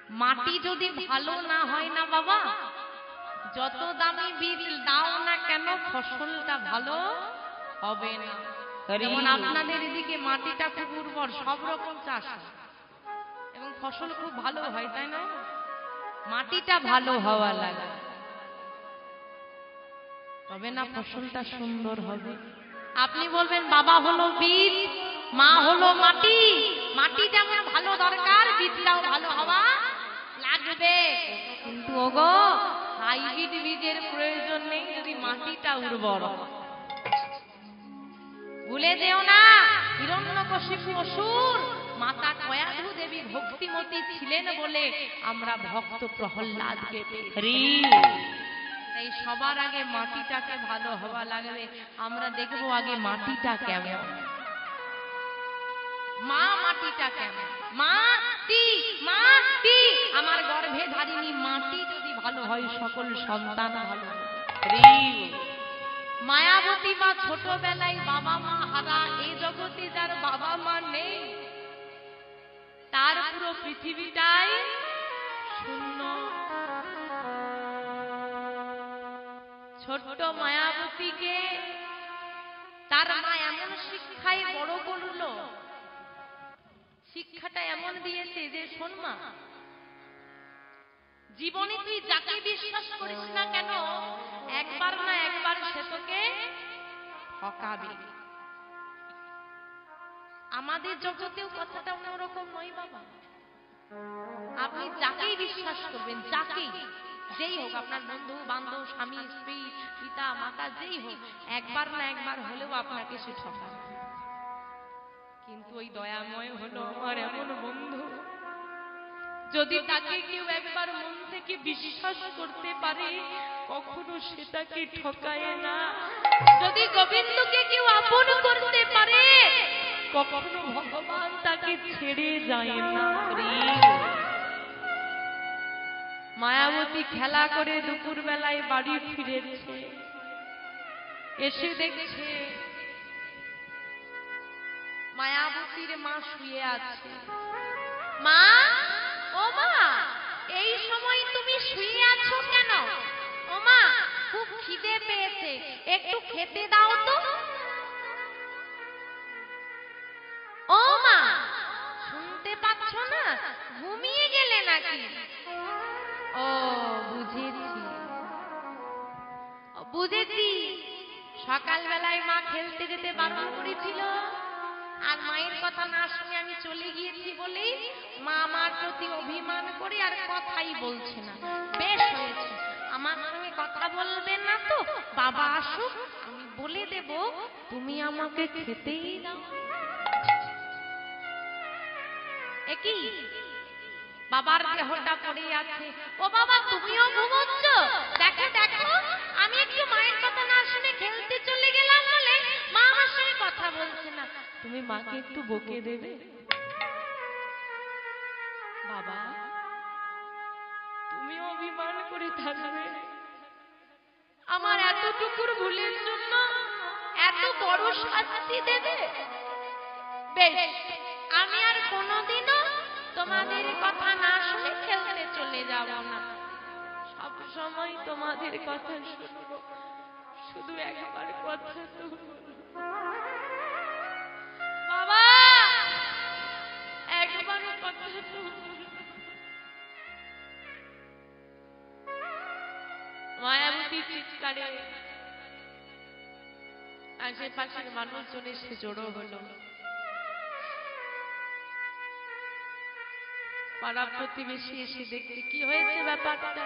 মাটি যদি ভালো না হয় না বাবা, যত দামি বীজ দাও না কেন ফসলটা ভালো হবে না। যেমন আপনাদের এদিকে মাটিটা খুব উর্বর, সব রকম চাষ এবং ফসল খুব ভালো হয়, তাই না? মাটিটা ভালো হওয়া লাগে, তবে না ফসলটা সুন্দর হবে। আপনি বলবেন বাবা হলো বীজ, মা হলো মাটি, মাটি যেমন ভালো দরকার বীজটাও ভালো হওয়া লাগবে। কিন্তু ওগো হাইব্রিড বীজের প্রয়োজন নেই যদি মাটিটা উর্বর। ভুলে যেও না হিরণ্যকশিপু অসুর, মাতা কয়াধু দেবী ভক্তিমতী ছিলেন বলে আমরা ভক্ত প্রহ্লাদকে পেয়েছি। তাই সবার আগে মাটিটাকে ভালো হওয়া লাগবে। আমরা দেখবো আগে মাটিটা কেমন, মা মাটিটা কেমন। মাটি মাটি, আমার গর্ভে ধারিণী মাটি যদি ভালো হয় সকল সন্তান ভালো হবে। মায়াবতী মা ছোটবেলায় বাবা মা হারা, এই জগতে যার বাবা মা নেই তার পুরো পৃথিবীটাই শূন্য। ছোট্ট মায়াবতীকে তার মা এমন শিক্ষায় বড় করলো, শিক্ষাটা এমন দিয়েছে যে শোন মা, জীবনে তুই যাকে বিশ্বাস করিস না কেন একবার না একবার সে তোকে ঠকাবে। আমাদের জগতেও কথাটা অন্যরকম নয় বাবা। আপনি যাকেই বিশ্বাস করবেন, যাকেই, যেই হোক, আপনার বন্ধু বান্ধব, স্বামী স্ত্রী, পিতা মাতা, যেই হোক, একবার না একবার হলেও আপনাকে সে ঠকাবে। কিন্তু ওই দয়াময় হলো আমার এমন বন্ধু, যদি তাকে কেউ একবার মন থেকে বিশ্বাস করতে পারে কখনো সে তাকে ঠকায় না। যদি গোবিন্দকে কেউ আপন করতে পারে কখনো ভগবান তাকে ছেড়ে যায় না। মায়াবতী খেলা করে দুপুর বেলায় বাড়ি ফিরেছে, এসে দেখছে মায়াবতীর মা শুয়ে আছে। মা, ও মা, এই সময় তুমি শুয়ে আছো কেন? ও মা, খুব খিদে পেয়েছে, একটু খেতে দাও তো। ও মা, শুনতে পাচ্ছ না, ঘুমিয়ে গেলে নাকি? ও বুঝেছি বুঝেছি, সকালবেলায় মা খেলতে যেতে বারণ করেছিল আর মায়ের কথা না শুনে আমি চলে গিয়েছি বলেই মা আমার প্রতি অভিমান করে আর কথাই বলছে না। বেশ হয়েছে, আমার সঙ্গে কথা বলবেন না তো, বাবা আসুক আমি বলে দেব তুমি আমাকে খেতেই দাও। একই বাবার দেহটা পড়ে আছে। ও বাবা, তুমিও ঘুমোচ্ছ? দেখো দেখো, আমি একটু মায়ের কথা না শুনে খেলতে চলে গেলাম বলে মা আমার সঙ্গে কথা বলছে না, তুমি মাকে একটু বকে দেবে। বাবা, তুমিও অভিমান করে থাকবে? আমার এতটুকুর ভুলের জন্য এত বড় শাস্তি দেবে? বেশ, আমি আর কোনোদিনও তোমাদের কথা না শুনে খেলতে চলে যাব না, সব সময় তোমাদের কথা শুনবো। শুধু একবার কথা তো বাবা, একবার কথা তো। মায়াবতী চিৎকারে আশেপাশের মানুষজন এসে জড়ো হলো। পাড়া প্রতিবেশী এসে দেখতে কি হয়েছে ব্যাপারটা,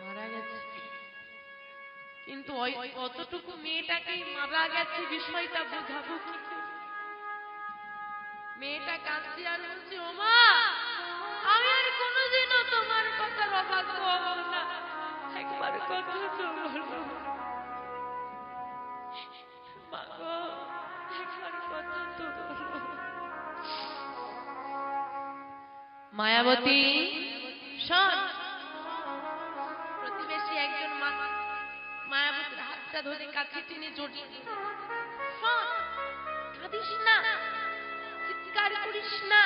মারা গেছে। কিন্তু অতটুকু মেয়েটাকে মারা গেছে বিষয়টা বোঝাবো কি করে? মেয়েটা কাঁদছে আর বলছে, ও মা, আমি আর কোনোদিনও তোমার কথার অবাধ্য হব না, একবার কথা তো বলো। মা গো, একবার কথা তো বলো। মায়াবতী শোন। প্রতিবেশী একজন মায়াবতীর হাতটা ধরে কাছে টেনে জড়িয়ে দিল। শোন, কাঁদিস না, চিৎকার করিস না,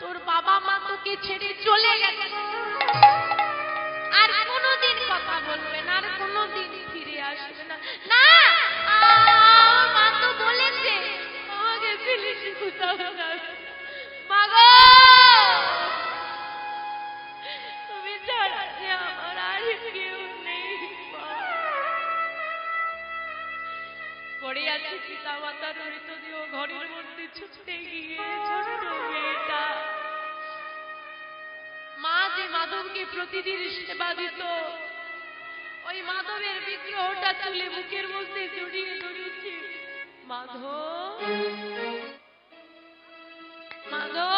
তোর বাবা মা তোকে ছেড়ে চলে গেছে, আর কোনোদিন কথা বলবে না, আর কোনোদিন ফিরে আসবে না। না, আমার মা তো বলেছে আমাকে ফেলে কোথাও যাবে। মা গো, তুমি ছাড়া যে আমার আর কেউ নেই। পড়ে আছে পিতা মাতার মৃতদেহ, ঘরের মধ্যে ছুটতে গিয়ে ছোট্ট মেয়েটা, মা যে মাধবকে প্রতিদিন সেবা দিত, ওই মাধবের বিগ্রহটা তুলে বুকের মধ্যে জড়িয়ে ধরেছে। মাধব, মাধব,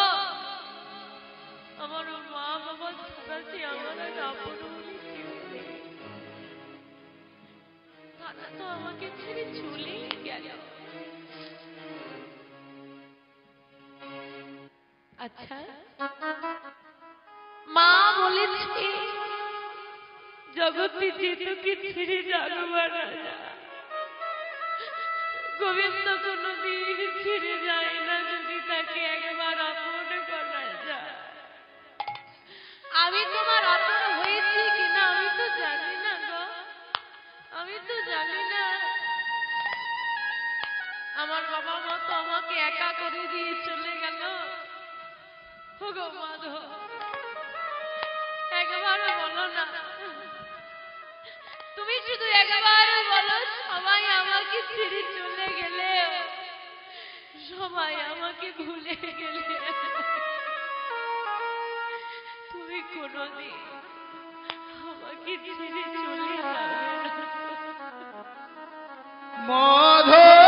আমার মা বাবা ছাড়া যে আমার আর আপন বলে কেউ নেই, তারা তো আমাকে ছেড়ে চলেই গেল। আচ্ছা, মা বলেছে জগতে যে তোকে ছেড়ে জানবার না, গোবিন্দ কোনদিন ছেড়ে যায় না যদি তাকে একবার আপন করা যায়। আমি তোমার আপন হয়েছি কিনা আমি তো জানি না গো, আমি তো জানি না। আমার বাবা মা তো আমাকে একা করে দিয়ে চলে গেল। গো মাধব, একবারও বলো না, তুমি শুধু একবারও বলো, সবাই আমাকে ছেড়ে চলে গেলে, সবাই আমাকে ভুলে গেলে, তুমি কোনদিন আমাকে ছেড়ে চলে যাবে না। মাধব,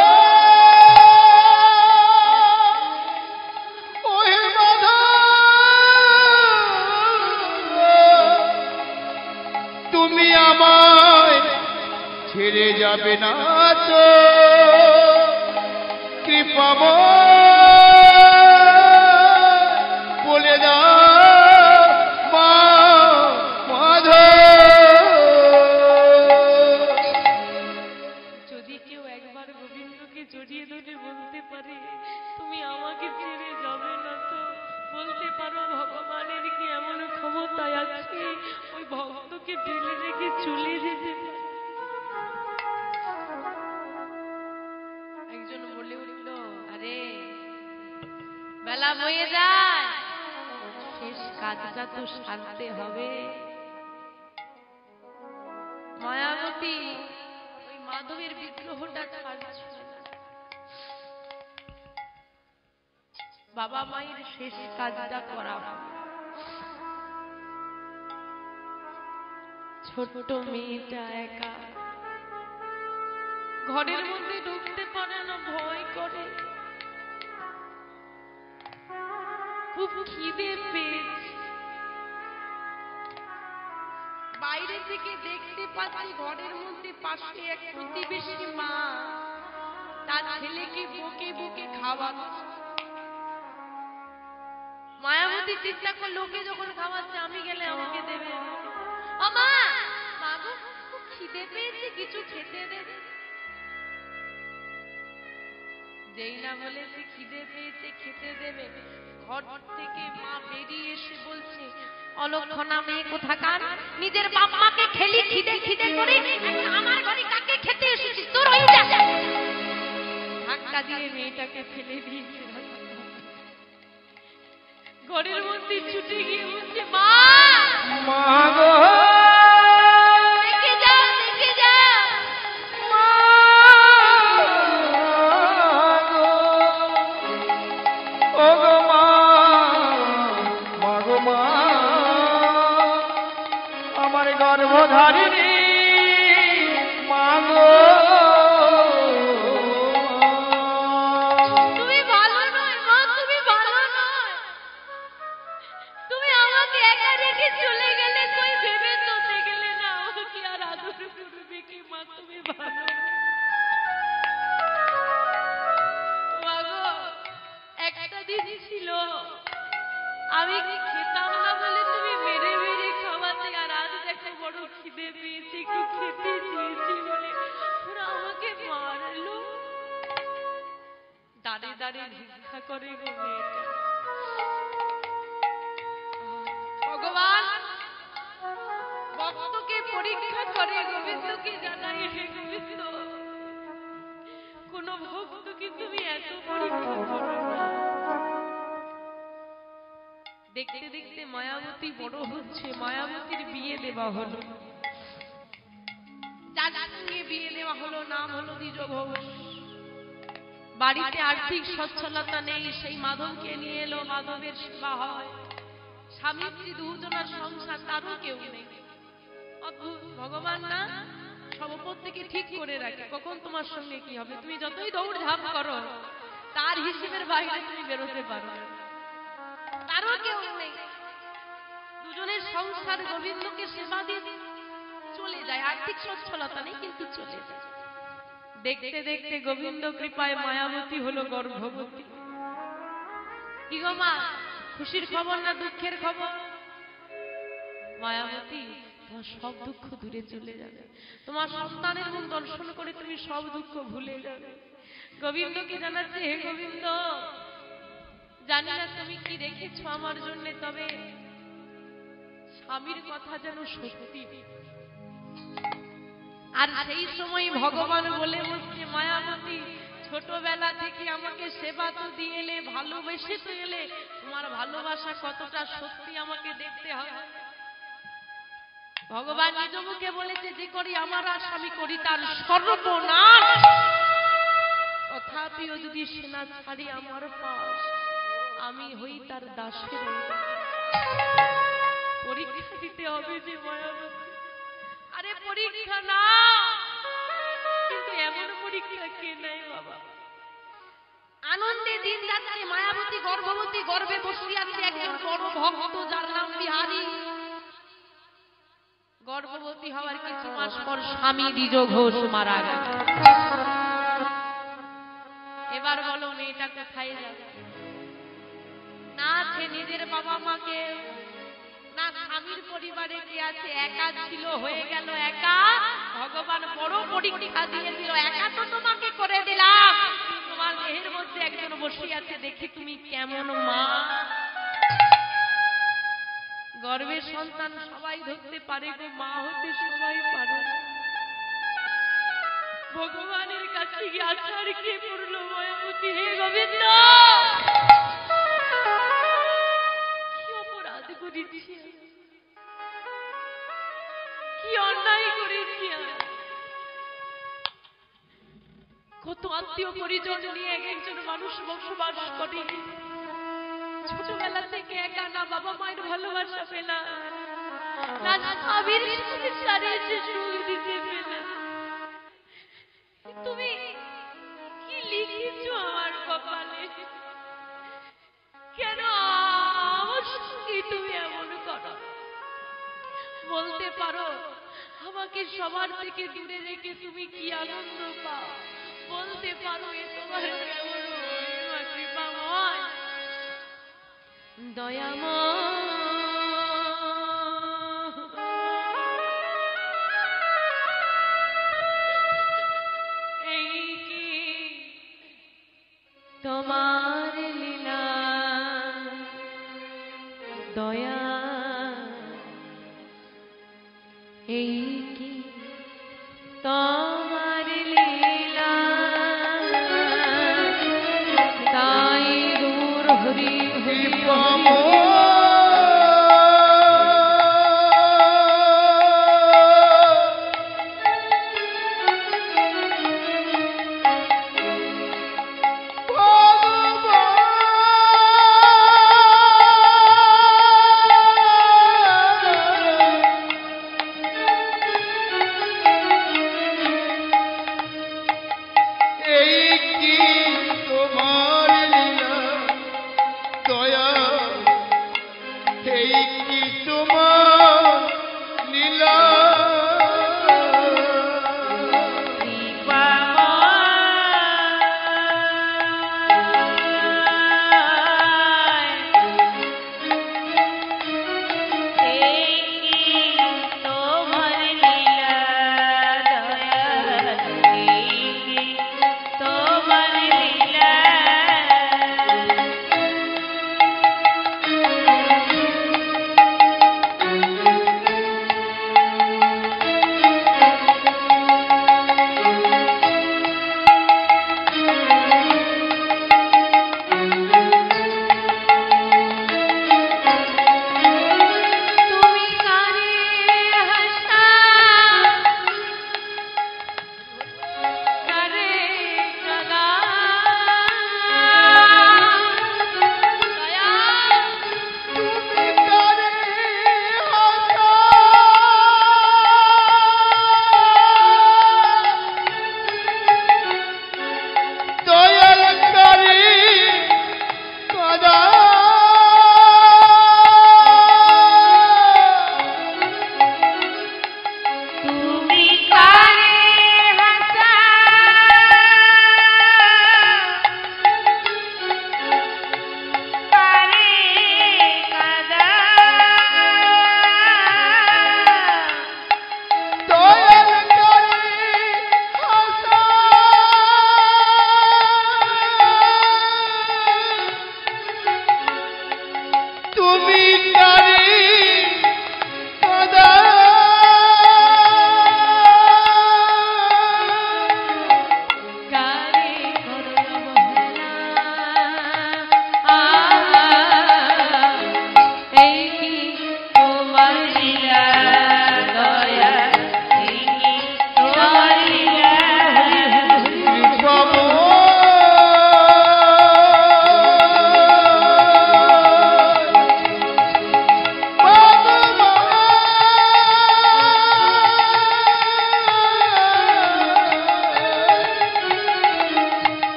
তুমি আমায় ছেড়ে যাবে না তো? কৃপাময় বলে দাও মা মাধব। যদি কেউ একবার গোবিন্দকে জড়িয়ে ধরে বলতে পারে তুমি আমাকে ছেড়ে যাবে না তো, বলতে পারো ভগবানের কি এমন ক্ষমতায় আছে ওই ভক্তকে ফেলে রেখে চলে যেতে পারে। একজন বলে উঠল, আরে বেলা বয়ে যায়, শেষ কাজটা তো সারতে হবে। মায়াবতী ওই মাধবের বিগ্রহটা ছাড়ছিল না, বাবা মায়ের শেষ কাজটা করা। ছোট্ট মেয়েটা একা ঘরের মধ্যে ঢুকতে পারে না, ভয় করে, খুব খিদে পেয়েছে। বাইরে থেকে দেখতে পাচ্ছি ঘরের মধ্যে পাশে এক প্রতিবেশী মা তার ছেলেকে বকে বকে খাওয়াচ্ছে। মায়াবতী চিন্তা করলো, লোকে যখন খাওয়াচ্ছে আমি গেলে আমাকে দেবে। ও মা, মা গো, খুব খিদে পেয়েছে, কিছু খেতে দেবে। যেই না বলেছে খিদে পেয়েছে খেতে দেবে, ঘর থেকে মা বেরিয়ে এসে বলছে, অলক্ষণা মেয়ে কোথাকার, নিজের বাপ মাকে খেলি খিদে খিদে করে, আমার ঘরে কাকে খেতে এসেছিস, তোর হয়ে যা। ধাক্কা দিয়ে মেয়েটাকে ফেলে দিয়েছে। ঘরের মধ্যে ছুটে গিয়ে বলছে, মা মা গো, দেখে যাও, দেখে যাও। মা গো, ও গো মা, মা গো মা, আমার গর্ভধারিণী মা গো। তুমি ভালো নয় মা, তুমি ভালো নয়, তুমি আমাকে একা রেখে চলে গেলে, কই ভেবে তো দেখলে না আমাকে আর আদর করবে কি? মা তুমি ভালো নয়। মা গো, একটা দিন ছিল আমি খেতাম না বলে তুমি মেরে মেরে খাওয়াতে, আর আজ দেখো বড় খিদে পেয়েছি, একটু খেতে চেয়েছি বলে ওরা আমাকে মারলো। দাঁড়িয়ে দাঁড়িয়ে ভিক্ষা করে গো মেয়েটা। দেখতে দেখতে মায়াবতী বড় হচ্ছে, মায়াবতীর বিয়ে দেওয়া হলো। যার সঙ্গে বিয়ে দেওয়া হলো নাম হলো দ্বিজ ঘোষ। বাড়িতে আর্থিক সচ্ছলতা নেই, সেই মাধবকে নিয়ে এলো, মাধবের সেবা হয়। স্বামী স্ত্রী দুজনের সংসার, তারও কেউ নেই। অদ্ভুত ভগবান না সব উপর থেকে ঠিক করে রাখে, কখন তোমার সঙ্গে কি হবে। তুমি যতই দৌড়ঝাঁপ করো তার হিসেবের বাইরে তুমি বেরোতে পারো, তারও কেউ নেই। দুজনের সংসার গোবিন্দকে সেবা দিয়ে চলে যায়, আর্থিক সচ্ছলতা নেই কিন্তু চলে যায়। দেখতে দেখতে গোবিন্দ কৃপায় মায়াবতী হলো গর্ভবতী। কি গো মা, খুশির খবর না দুঃখের খবর? মায়াবতী, তোমার সব দুঃখ দূরে চলে যাবে, তোমার সন্তানের মুখ দর্শন করে তুমি সব দুঃখ ভুলে যাবে। গোবিন্দকে জানাচ্ছে, হে গোবিন্দ, জানি না তুমি কি রেখেছো আমার জন্য, তবে স্বামীর কথা যেন সত্যি। আর সেই সময় ভগবান বলে বসছে, মায়াবতী, ছোটবেলা থেকে আমাকে সেবা তো দিয়ে এলে, ভালোবেসে তো এলে, তোমার ভালোবাসা কতটা সত্যি আমাকে দেখতে হবে। ভগবান নিজ মুখে বলেছে, যে করি আমার আর স্বামী করি তার সর্বনাশ। তথাপিও যদি সেনা ছাড়ি আমার পাশ, আমি হই তার দাসের। পরীক্ষা দিতে হবে যে মায়াবতী। আরে পরীক্ষা না, কিন্তু এমন পরীক্ষা কে নেয় বাবা? আনন্দে দিন যাচ্ছে, মায়াবতী গর্ভবতী, গর্ভে বসিয়ে আছে একজন বড় ভক্ত যার নাম বিহারী। গর্ভবতী হওয়ার কিছু মাস পর স্বামী দ্বিজ ঘোষ মারা গেল। এবার বলো মেয়েটা কোথায় যাবে? না আছে নিজের বাবা মাকে, না স্বামীর পরিবারে কে আছে, একা ছিল, হয়ে গেল একা। ভগবান বড় পরীক্ষা দিয়ে দিল, একা তো তোমাকে করে দিলাম, তোমার দেহের মধ্যে একজন বসে আছে, দেখি তুমি কেমন মা। গর্ভের সন্তান সবাই ধরতে পারে গো, মা হতে সবাই পারে। ভগবানের কাছে গিয়ে আছাড় খেয়ে পড়লো মায়াবতী, হে গোবিন্দ, কি অপরাধ করেছি, কি অন্যায় করেছি। কত আত্মীয় পরিজন নিয়ে একজন মানুষ বসবাস করে, ছোটবেলা থেকে একা, না বাবা মায়ের ভালোবাসা পেলা, না স্বামীর সংসারে এসে সুখ দিতে পেলা। তুমি কি লিখেছো আমার কপালে? কেন আমার সঙ্গে তুমি এমন করো? বলতে পারো আমাকে সবার থেকে দূরে রেখে তুমি কি আনন্দ পাও? বলতে পারো এ তোমার কেমন মহিমা কৃপাময় দয়াময়। এই কি তোমার লীলা দয়া, এই কি তোমার লীলা, তাই দূর হরি হরি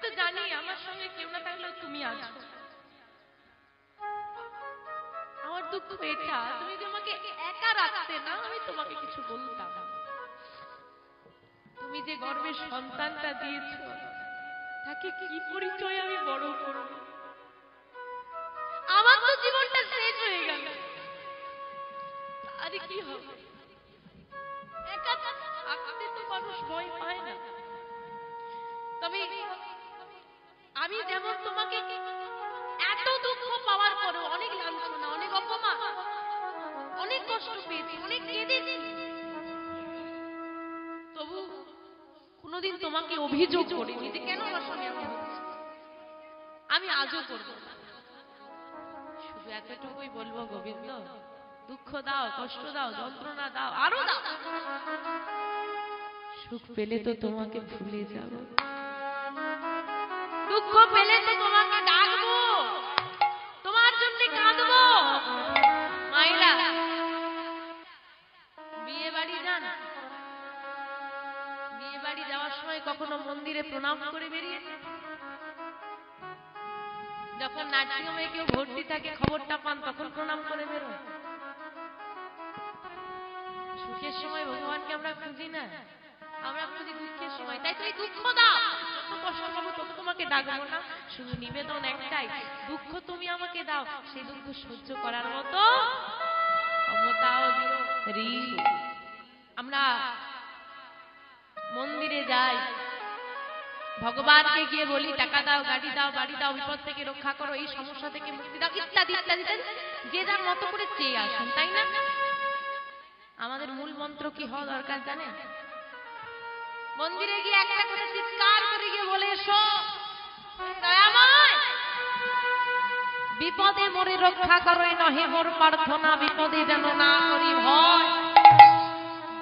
তো জানি আমার সঙ্গে কেউ না থাকলেও তুমি আছো। আমার দুঃখ এটা, তুমি যদি আমাকে একা রাখতে না, আমি তোমাকে কিছু বলতাম। তুমি যে গর্ভের সন্তানটা দিয়েছো, তাকে কি পরিচয় আমি বড় করব? আমার তো জীবনটা শেষ হয়ে গেল, আরে কি হবে? একা থাকতে তো মানুষ ভয় পায় না। তবে আমি যেমন তোমাকে এত দুঃখ পাওয়ার পরেও, অনেক লাঞ্ছনা, অনেক অপমান, অনেক কষ্ট পেয়েছি, অনেক কেঁদেছি, তবু কোনোদিন তোমাকে অভিযোগ করিনি যে কেন আমার সঙ্গে এমন হচ্ছে। আমি আজও করব না। শুধু এতটুকুই বলবো, গোবিন্দ, দুঃখ দাও, কষ্ট দাও, যন্ত্রণা দাও, আরো দাও, সুখ পেলে তো তোমাকে ভুলে যাব, দুঃখ পেলে তো তোমাকে ডাকবো, তোমার জন্য কাঁদবো। মায়েরা বিয়ে বাড়ি যান, বিয়ে বাড়ি যাওয়ার সময় কখনো মন্দিরে প্রণাম করে বেরিয়ে, যখন নার্সিংহোমে কেউ ভর্তি থাকে খবরটা পান তখন প্রণাম করে বেরো। সুখের সময় ভগবানকে আমরা খুঁজি না, আমরা খুঁজি দুঃখের সময়। তাই তুমি দুঃখ দাও, যত কষ্ট পাবো তত তোমাকে ডাকবো না। শুধু নিবেদন একটাই, দুঃখ তুমি আমাকে দাও, সেই দুঃখ সহ্য করার মতো ক্ষমতাও দিও। আমরা মন্দিরে যাই, ভগবানকে গিয়ে বলি টাকা দাও, গাড়ি দাও, বাড়ি দাও, বিপদ থেকে রক্ষা করো, এই সমস্যা থেকে মুক্তি দাও, ইত্যাদি ইত্যাদি। যে যার মতো করে চেয়ে আসুন, তাই না? আমাদের মূল মন্ত্র কি হওয়া দরকার জানেন? মন্দিরে গিয়ে একটা করে চিৎকার করে গিয়ে বলে এসো, দয়াময় বিপদে মোরে রক্ষা করো, নহে মোর প্রার্থনা, বিপদে যেন না করি ভয়,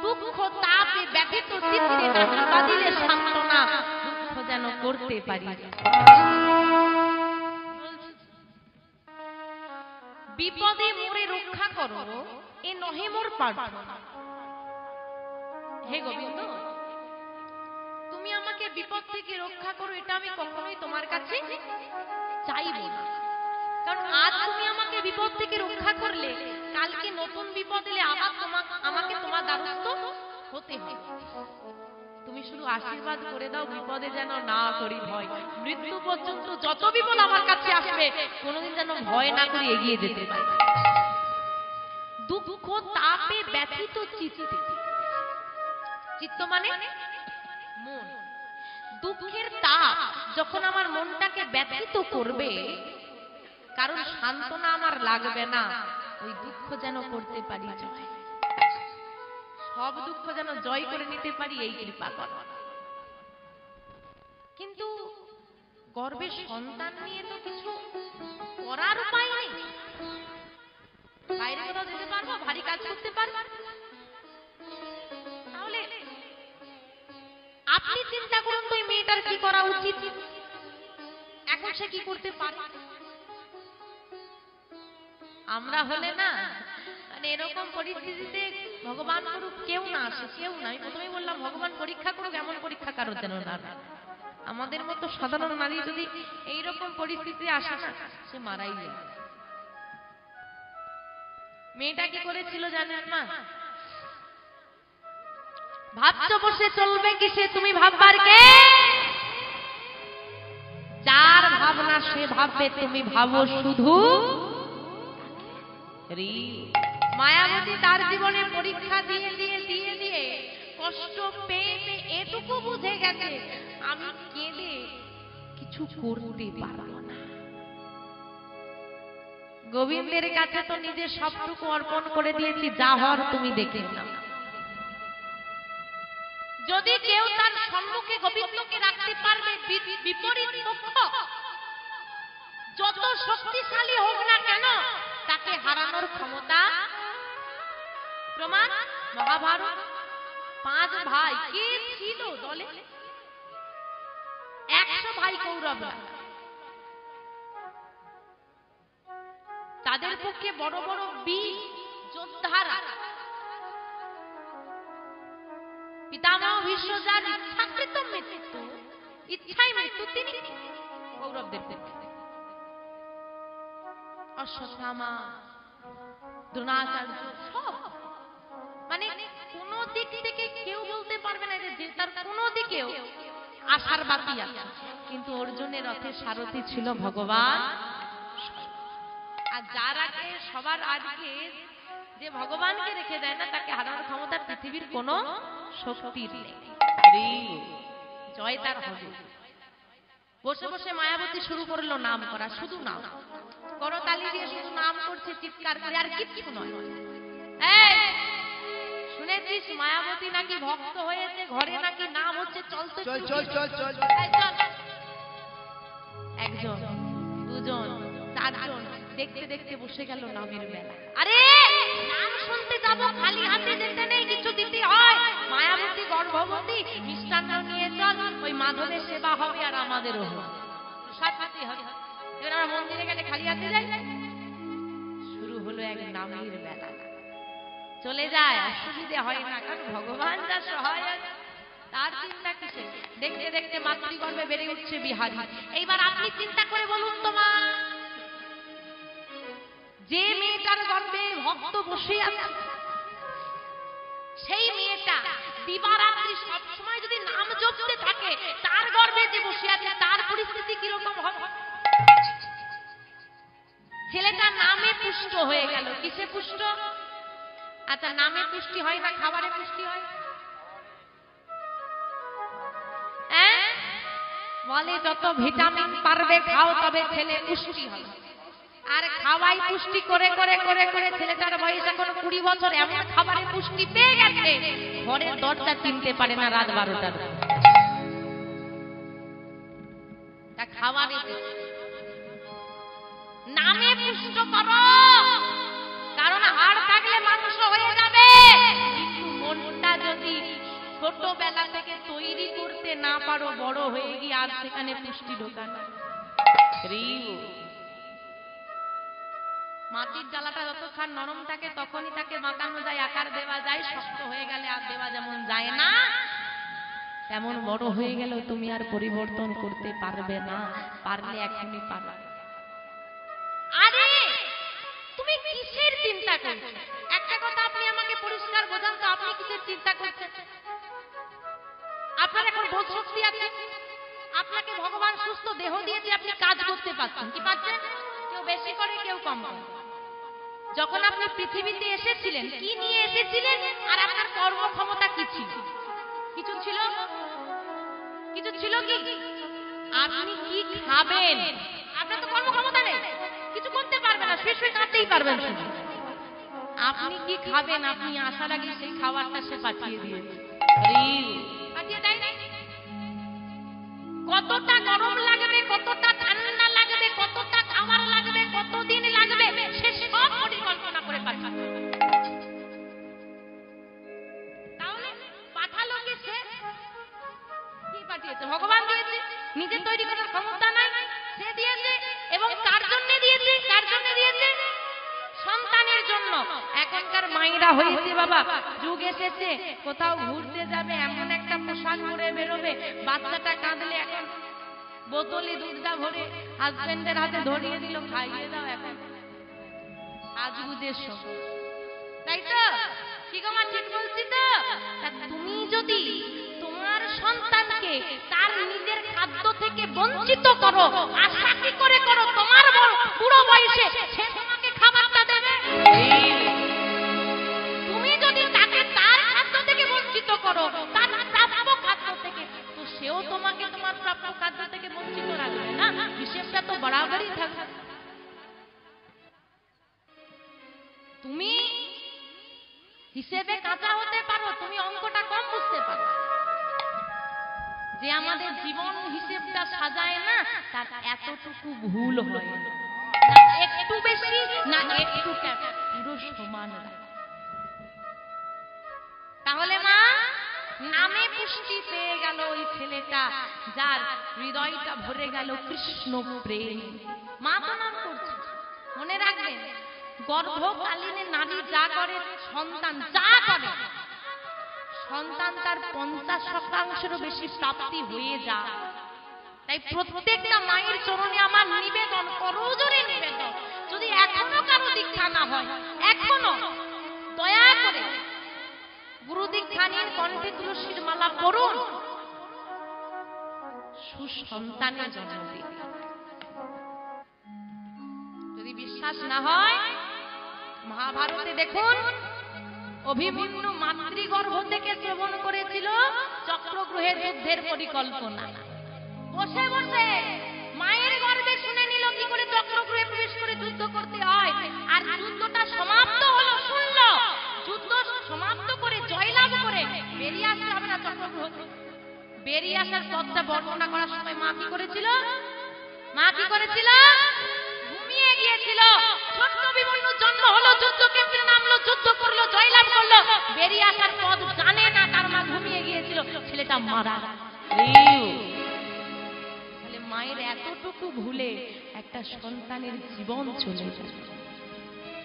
দুঃখ তাপে ব্যথিত চিত্তে নাহি বাদিলে সান্ত্বনা, দুঃখ যেন করতে পারি। বিপদে মোরে রক্ষা করো, এ নহে মোর প্রার্থনা। হে গোবিন্দ, তুমি আমাকে বিপদ থেকে রক্ষা করো, এটা আমি কখনোই তোমার কাছে চাইব না। কারণ আজ তুমি আমাকে বিপদ থেকে রক্ষা করলে, কালকে নতুন বিপদ এলে আবার আমাকে তোমার দ্বারস্থ হতে হবে। তুমি শুধু আশীর্বাদ করে দাও, বিপদে যেন না করি ভয়, মৃত্যু পর্যন্ত যত বিপদ আমার কাছে আসবে কোনোদিন যেন ভয় না করে এগিয়ে যেতে পারি। দুঃখ তাপে ব্যথিত চিত্তে, চিত্ত মানে মন, দুঃখের তাপ যখন আমার মনটাকে ব্যথিত করবে, কারণ সান্ত্বনা আমার লাগবে না, ওই দুঃখ যেন করতে পারি জয়, সব দুঃখ যেন জয় করে নিতে পারি, এই কৃপা করো। কিন্তু গর্ভে সন্তান নিয়ে তো কিছু করার উপায় নেই, বাইরে কোথাও যেতে পারবো, ভারী কাজ করতে পারবো? তাহলে আপনি চিন্তা করুন তো, এই মেয়েটার কি করা উচিত, এখন সে কি করতে পারে? আমরা হলে না, মানে এরকম পরিস্থিতিতে ভগবান করুক কেউ না আসে, কেউ না। আমি প্রথমেই বললাম ভগবান পরীক্ষা করুক, এমন পরীক্ষা কারোর যেন না। আমাদের মতো সাধারণ নারী যদি এইরকম পরিস্থিতি আসে না, সে মারাই যায়। মেয়েটা কি করেছিল জানেন মা? ভাবছো বসে চলবে কিসে, তুমি ভাববার কে? যার ভাবনা সে ভাববে, তুমি ভাবো শুধু। মায়াবতী তার জীবনে পরীক্ষা দিয়ে দিয়ে দিয়ে দিয়ে কষ্ট পেয়ে পেয়ে এটুকু বুঝে গেছে, আমি কেঁদে কিছু করতে পারবো না। গোবিন্দের কাছে তো নিজের সবটুকু অর্পণ করে দিয়েছি, যা হওয়ার তুমি দেখে নাও। যদি কেউ তার সম্মুখে গোবিন্দকে রাখতে পারবে, বিপরীত পক্ষ যত শক্তিশালী হোক না কেন, তাকে হারানোর ক্ষমতা। প্রমাণ মহাভারত। 5 ভাই কে ছিল দলে? 100 ভাই কৌরবরা। তাদের পক্ষে বড় বড় বীর যোদ্ধারা, পিতামহ ভীষ্ম যার ইচ্ছাকৃত মৃত্যু, ইচ্ছাই মৃত্যু তিনি কৌরবদের পক্ষে। অশ্বত্থামা, দ্রোণাচার্য সব, মানে কোন দিক থেকে কেউ বলতে পারবে না যে তার কোন দিকেও আশার বাতি আছে। কিন্তু অর্জুনের রথের সারথি ছিল ভগবান। আর যার আগে সবার আগে যে ভগবানকে রেখে দেয় না, তাকে হারানোর ক্ষমতা পৃথিবীর কোন শক্তির নেই। জয় তার হবে। বসে বসে মায়াবতী শুরু করলো নাম করা, শুধু নাম, করতালি দিয়ে শুধু নাম করছে, চিৎকার করে, আর কিচ্ছু নয়। শুনেছিস মায়াবতী নাকি ভক্ত হয়েছে, ঘরে নাকি নাম হচ্ছে, চলতে চল চল চল চল, একজন দুজন চারজন দেখতে দেখতে বসে গেল নামের বেলা। আরে নাম শুনতে যাব, খালি হাতে যেতে নেই, কিছু দিতে হয়। মায়াবতী গর্ভবতী, মিষ্টান্ন নিয়ে চল, ওই মাধবের সেবা হবে আর আমাদেরও হবে, সাথে হবে। এবার আমরা মন্দিরে গেলে খালি হাতে যাই। শুরু হলো এক নামের বেলা। চলে যায়, অসুবিধে হয় না, কারণ ভগবান যা সহায় আছে, তার চিন্তা কিসে। দেখতে দেখতে মাতৃগর্ভে বেড়ে উঠছে বিহারী। এইবার আপনি চিন্তা করে বলুন তো মা, যে মেয়েটার গর্ভে ভক্ত বসে আছে, সেই মেয়েটা দিবারাত্রি সবসময় যদি নাম জপতে থাকে, তার গর্ভে যে বসে আছে তার পরিস্থিতি কিরকম হবে? ছেলেটা নামে পুষ্ট হয়ে গেল। কিসে পুষ্ট? আচ্ছা, নামে পুষ্টি হয় না, খাবারে পুষ্টি হয়? বলে যত ভিটামিন পারবে খাও, তবে ছেলে পুষ্টি হবে। আর খাওয়াই পুষ্টি করে করে করে করে ছেলেটার বয়স এখন 20 বছর, এমন খাবারে পুষ্টি পেয়ে গেছে ঘরের দরজা চিনতে পারে না রাত 12টার। তা খাবারে নামে পুষ্ট করো, কারণ হাড় থাকলে মাংস হয়ে যাবে। কিন্তু মনটা যদি ছোটবেলা থেকে তৈরি করতে না পারো, বড় হয়ে গিয়ে আর সেখানে পুষ্টি ঢোকানো। মাটির জ্বালাটা যতক্ষণ নরম থাকে তখনই তাকে মাখানো যায়, আকার দেওয়া যায়। শক্ত হয়ে গেলে আর দেওয়া যেমন যায় না, তেমন বড় হয়ে গেল তুমি আর পরিবর্তন করতে পারবে না। পারলে এখনই পারবে। আরে তুমি কিসের চিন্তা করছো? একটা কথা আপনি আমাকে পরিষ্কার বোঝান তো, আপনি কিসের চিন্তা করছেন? আপনার এখন বোধ শক্তি আছে, আপনাকে ভগবান সুস্থ দেহ দিয়েছে, আপনি কাজ করতে পারছেন। কি পাচ্ছেন? কেউ বেশি করে, কেউ কম করে। যখন আপনি পৃথিবীতে এসেছিলেন, কি নিয়ে এসেছিলেন আর আপনার কর্মক্ষমতা কি ছিল? কিছু ছিল? কিছু ছিল কি? আপনি কি খাবেন? আপনার তো কর্মক্ষমতা নেই, কিছু করতে পারবেন না, শুয়ে কাঁদতেই পারবেন। আপনি কি খাবেন, আপনি আসার আগে সেই খাবারটা সে পাঠিয়ে দিয়েছে। পাঠিয়ে দেয় নাই? কতটা গরম লাগবে, কতটা ঠান্ডা লাগবে, কতটা খাবার লাগবে, কতদিন লাগবে, সে সব পরিকল্পনা করে পাঠাবে। তাহলে পাঠালো কে? সে কি পাঠিয়েছে? ভগবান দিয়েছে। নিজে তৈরি করার ক্ষমতা নাই, সে দিয়েছে। এবং কার জন্য দিয়েছে? কার জন্য দিয়েছে? সন্তানের জন্য। এখনকার মায়েরা হয়েছে বাবা, যুগ এসেছে, কোথাও ঘুরতে যাবে এমন একটা পোশাক পরে বেরোবে, বাচ্চাটা কাঁদলে এখন বোতলে দুধটা ভরে হাজবেন্ডের হাতে ধরিয়ে দিল, খাইয়ে দাও। এখন সাজগুজের সব, তাই তো? কি গো মা, ঠিক বলছি তো? তুমি যদি তোমার সন্তানকে তার নিজের খাদ্য থেকে বঞ্চিত করো, আশা কি করে করো তোমার বুড়ো বয়সে সে তোমাকে খাবারটা দেবে? তুমি যদি তাকে তার খাদ্য থেকে বঞ্চিত করো, তার প্রাপ্য খাদ্য থেকে, তো সেও তোমাকে তোমার প্রাপ্য খাদ্য থেকে বঞ্চিত রাখবে না। হিসেবটা তো বরাবরই থাকবে। তুমি হিসেবে কাঁচা হতে পারো, তুমি অঙ্কটা কম বুঝতে পারো। যে আমাদের জীবন হিসেবটা সাজায় না, তার এতটুকু ভুল হয় না, একটু বেশি না একটু, পুরো সমান। তাহলে মা, নামে পুষ্টি পেয়ে গেল ওই ছেলেটা, যার হৃদয়টা ভরে গেল কৃষ্ণ প্রেম। মা তো নাম করছে। মনে রাখবেন, গর্ভকালীন নারী যা করে, সন্তান যা করে, সন্তান তার 50% বেশি প্রাপ্তি হয়ে যায়। তাই প্রত্যেকটা মায়ের চরণে আমার নিবেদন, করজোরে নিবেদন, যদি এখনো কারো দীক্ষা না হয়, এখনো দয়া করে গুরু দীক্ষা নিয়ে কণ্ঠে তুলসীর মালা পড়ুন, সুসন্তানের জন্ম দিন। যদি বিশ্বাস না হয়, মহাভারতে দেখুন, অভিমন্যু মাতৃগর্ভ থেকে শ্রবণ করেছিল চক্রগ্রহে যুদ্ধের পরিকল্পনা। বসে বসে মায়ের গর্ভে শুনে নিল কি করে চক্রগ্রহে প্রবেশ করে যুদ্ধ করতে হয়। আর যুদ্ধটা সমাপ্ত হলো, শুনল, যুদ্ধ সমাপ্ত করে জয়লাভ করে বেরিয়ে আসতে হবে না চক্রগ্রহ। বেরিয়ে আসার পথটা বর্ণনা করার সময় মা কি করেছিল? ঘুমিয়ে গিয়েছিল। ছোট্ট অভিমন্যু জন্ম হলো, যুদ্ধক্ষেত্রে নামলো, যুদ্ধ করলো, জয়লাভ করলো, বেরিয়ে আসার পথ জানে না, তার মা ঘুমিয়ে গিয়েছিল, ছেলেটা মারা। তাহলে মায়ের এতটুকু ভুলে একটা সন্তানের জীবন চলে যায়।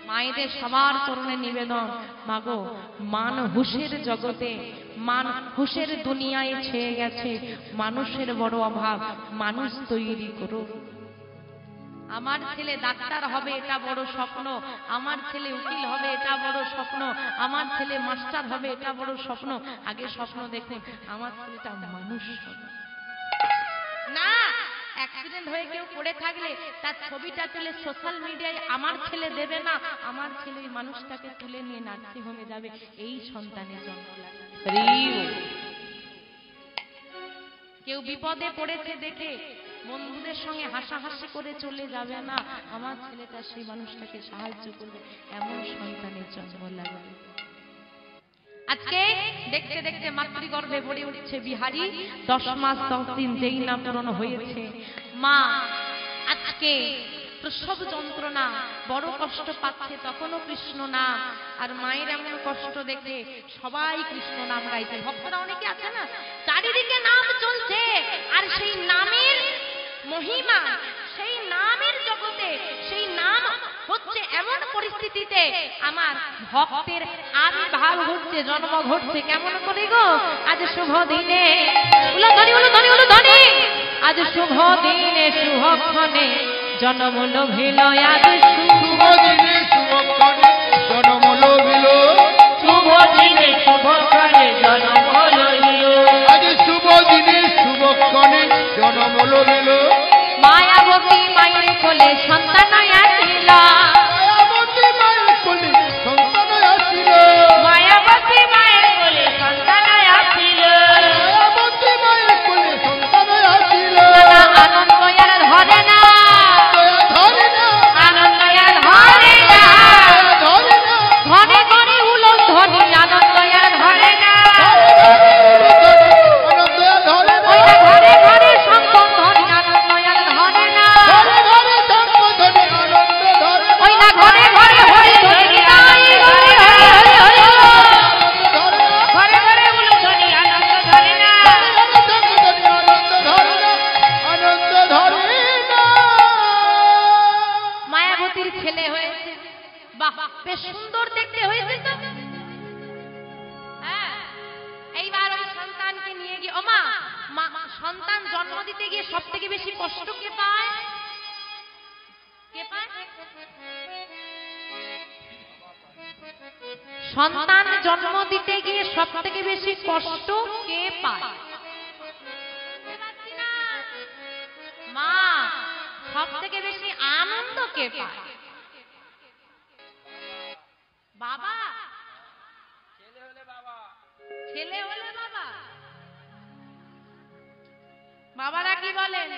মায়েদের সবার চরণে নিবেদন, মাগো, মান হুঁশের জগতে, মান হুঁশের দুনিয়ায় ছেয়ে গেছে, মানুষের বড় অভাব, মানুষ তৈরি করো। আমার ছেলে ডাক্তার হবে এটা বড় স্বপ্ন, আমার ছেলে উকিল হবে এটা বড় স্বপ্ন, আমার ছেলে মাস্টার হবে এটা বড় স্বপ্ন। আগে স্বপ্ন দেখুন আমার ছেলেটা মানুষ হবে। না, অ্যাক্সিডেন্ট হয়ে কেউ পড়ে থাকলে তার ছবিটা তুলে সোশ্যাল মিডিয়ায় আমার ছেলে দেবে না, আমার ছেলে ওই মানুষটাকে তুলে নিয়ে নার্সিং হোমে যাবে, এই সন্তানের জন্ম লাগবে। কেউ বিপদে পড়েছে দেখে বন্ধুদের সঙ্গে হাসাহাসি করে চলে যাবে না, আমার ছেলেটা সেই মানুষটাকে সাহায্য করবে, এমন সন্তানের জন্ম লাগবে। আজকে দেখতে দেখতে মাতৃগর্ভে ভরে উঠছে বিহারী, 10 মাস 10 দিন যেই না পূরণ হয়েছে, মা আজকে প্রসব যন্ত্রণা, বড় কষ্ট পাচ্ছে, তখনও কৃষ্ণ নাম। আর মায়ের এমন কষ্ট দেখে সবাই কৃষ্ণ নাম গাইছে। ভক্তরা অনেকে আছে না, চারিদিকে নাম চলছে, আর সেই নামের মহিমা, সেই নামের জগতে, সেই নাম হচ্ছে এমন পরিস্থিতিতে আমার ভক্তের আবির্ভাব ঘটছে, জন্ম ঘটছে। কেমন করে গো? আজ শুভ দিনে, আজ শুভ দিনে শুভক্ষণে জন্ম লোভিল, আজ শুভ দিনে শুভক্ষণে জন্ম লোভিল, শুভ দিনে শুভক্ষণে জন্ম লোভিল, আজ শুভ দিনে শুভক্ষণে জন্ম লোভিল। মায়াবতী মায়ের কোলে সন্তান আসিল, মায়াবতী মায়ের কোলে সন্তান আসিল, মায়াবতী মায়ের কোলে সন্তান আসিল, মায়াবতী মায়ের কোলে সন্তান আসিল। আনন্দ আর ধরে না, ধরে না, আনন্দ আর ধরে না, ধরে না, ঘরে ঘরে উলন ধ্বনি, আনন্দ আর ধরে না, আনন্দ আর ধরে না, ঘরে ঘরে শঙ্খ ধ্বনি, আনন্দ আর ধরে না, ঘরে ঘরে শঙ্খ ধ্বনি, আনন্দ ধরে না, ওই না ঘরে ঘরে হরি হরি নিতাই, ঘরে ঘরে হরি হরি ধরে না, ঘরে ঘরে উলন ধ্বনি, আনন্দ ধরে না, ঘরে ঘরে শঙ্খ ধ্বনি, আনন্দ ধরে না, আনন্দ ধরে না। মায়াবতীর ছেলে হয়েছে, বাহ, বেশ সুন্দর দেখতে হয়েছে তো। হ্যাঁ, এইবার ওই সন্তানকে নিয়ে গিয়ে, ওমা, সন্তান জন্ম দিতে গিয়ে সব থেকে বেশি কষ্ট কে পায়? কে পায়? সন্তান জন্ম দিতে গিয়ে সব থেকে বেশি কষ্ট কে পায়? মা। সব থেকে বেশি আনন্দ কে পায়? বাবা। ছেলে হলে বাবা। বাবারা কি বলেন?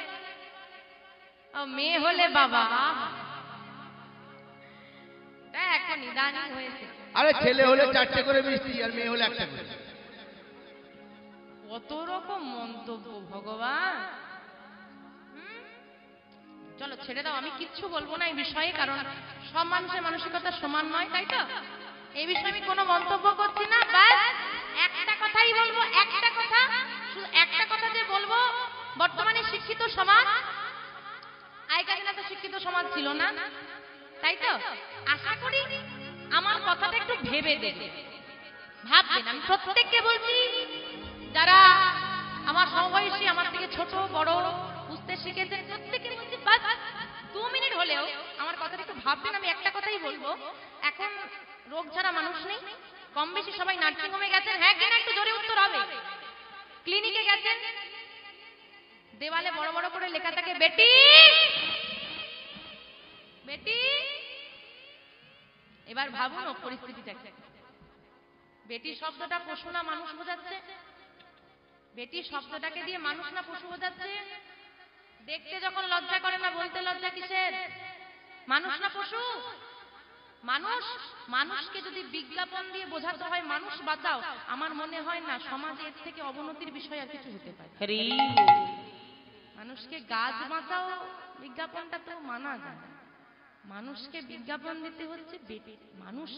মেয়ে হলে বাবা। এখন ইদানিং হয়েছে, আরে ছেলে হলে 4টে করে মিষ্টি, আর মেয়ে হলে 1টা করে। কত রকম মন্তব্য ভগবান। চলো ছেড়ে দাও, আমি কিচ্ছু বলবো না এই বিষয়ে, কারণ সব মানুষের মানসিকতা সমান নয়, তাই তো? এই বিষয়ে আমি কোনো মন্তব্য করছি না। ব্যাস একটা কথাই বলবো, একটা কথা, শুধু একটা কথা যে বলবো, বর্তমানে শিক্ষিত সমাজ, আগেকার দিনে তো শিক্ষিত সমাজ ছিল না, তাই তো? আশা করি আমার কথাটা একটু ভেবে দেবে, ভাববেন। আমি প্রত্যেককে বলছি, যারা আমার সমবয়সী, আমার থেকে ছোট বড়, বুঝতে শিখেছেন। প্রত্যেকে বলছি বাস 2 মিনিট হলেও আমার কথাটা একটু ভাববেন। আমি একটা কথাই বলবো, এখন রোগ ছাড়া মানুষ নেই, কম বেশি সবাই নার্সিং হোমে গেছেন, হ্যাঁ কিনা একটু জোরে উত্তর হবে। ক্লিনিকে গেছেন, দেওয়ালে বড় বড় করে লেখা থাকে বেটি বেটি। এবার ভাবুন পরিস্থিতিটা, বেটি শব্দটা পশু না মানুষ বোঝাচ্ছে? বেটি শব্দটাকে দিয়ে মানুষ না পশু বোঝাচ্ছে? দেখতে যখন লজ্জা করে না, বলতে লজ্জা কিসের? মানুষ না পশু? মানুষ। মানুষকে যদি বিজ্ঞাপন দিয়ে বোঝাতে হয় মানুষ বাঁচাও, আমার মনে হয় না সমাজে এর থেকে অবনতির বিষয় আর কিছু হতে পারে। মানুষকে গাছ বাঁচাও বিজ্ঞাপনটা তো মানা যায়, মানুষকে বিজ্ঞাপন দিতে হচ্ছে মানুষ।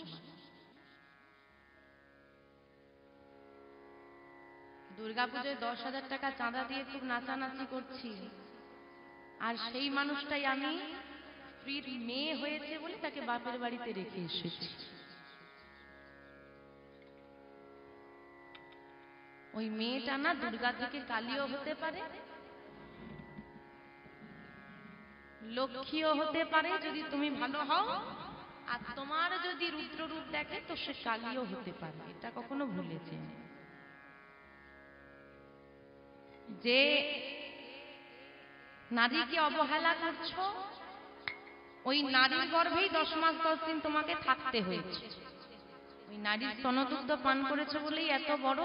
দুর্গাপুজোয় 10,000 টাকা চাঁদা দিয়ে খুব নাচানাচি করছি, আর সেই মানুষটাই আমি স্ত্রীর মেয়ে হয়েছে বলে তাকে বাপের বাড়িতে রেখে এসেছি। ওই মেয়েটা না দুর্গা থেকে কালীও হতে পারে, লক্ষ্মীও হতে পারে যদি তুমি ভালো হও, আর তোমার যদি রুদ্র রূপ দেখে তো সে কালীও হতে পারে। এটা কখনো ভুলেছে? যে নারীকে অবহেলা করছো, ওই নারীর গর্ভেই 10 মাস 10 দিন তোমাকে থাকতে হয়েছে। ওই নারীর স্তনদুগ্ধ পান করেছো বলেই এত বড়।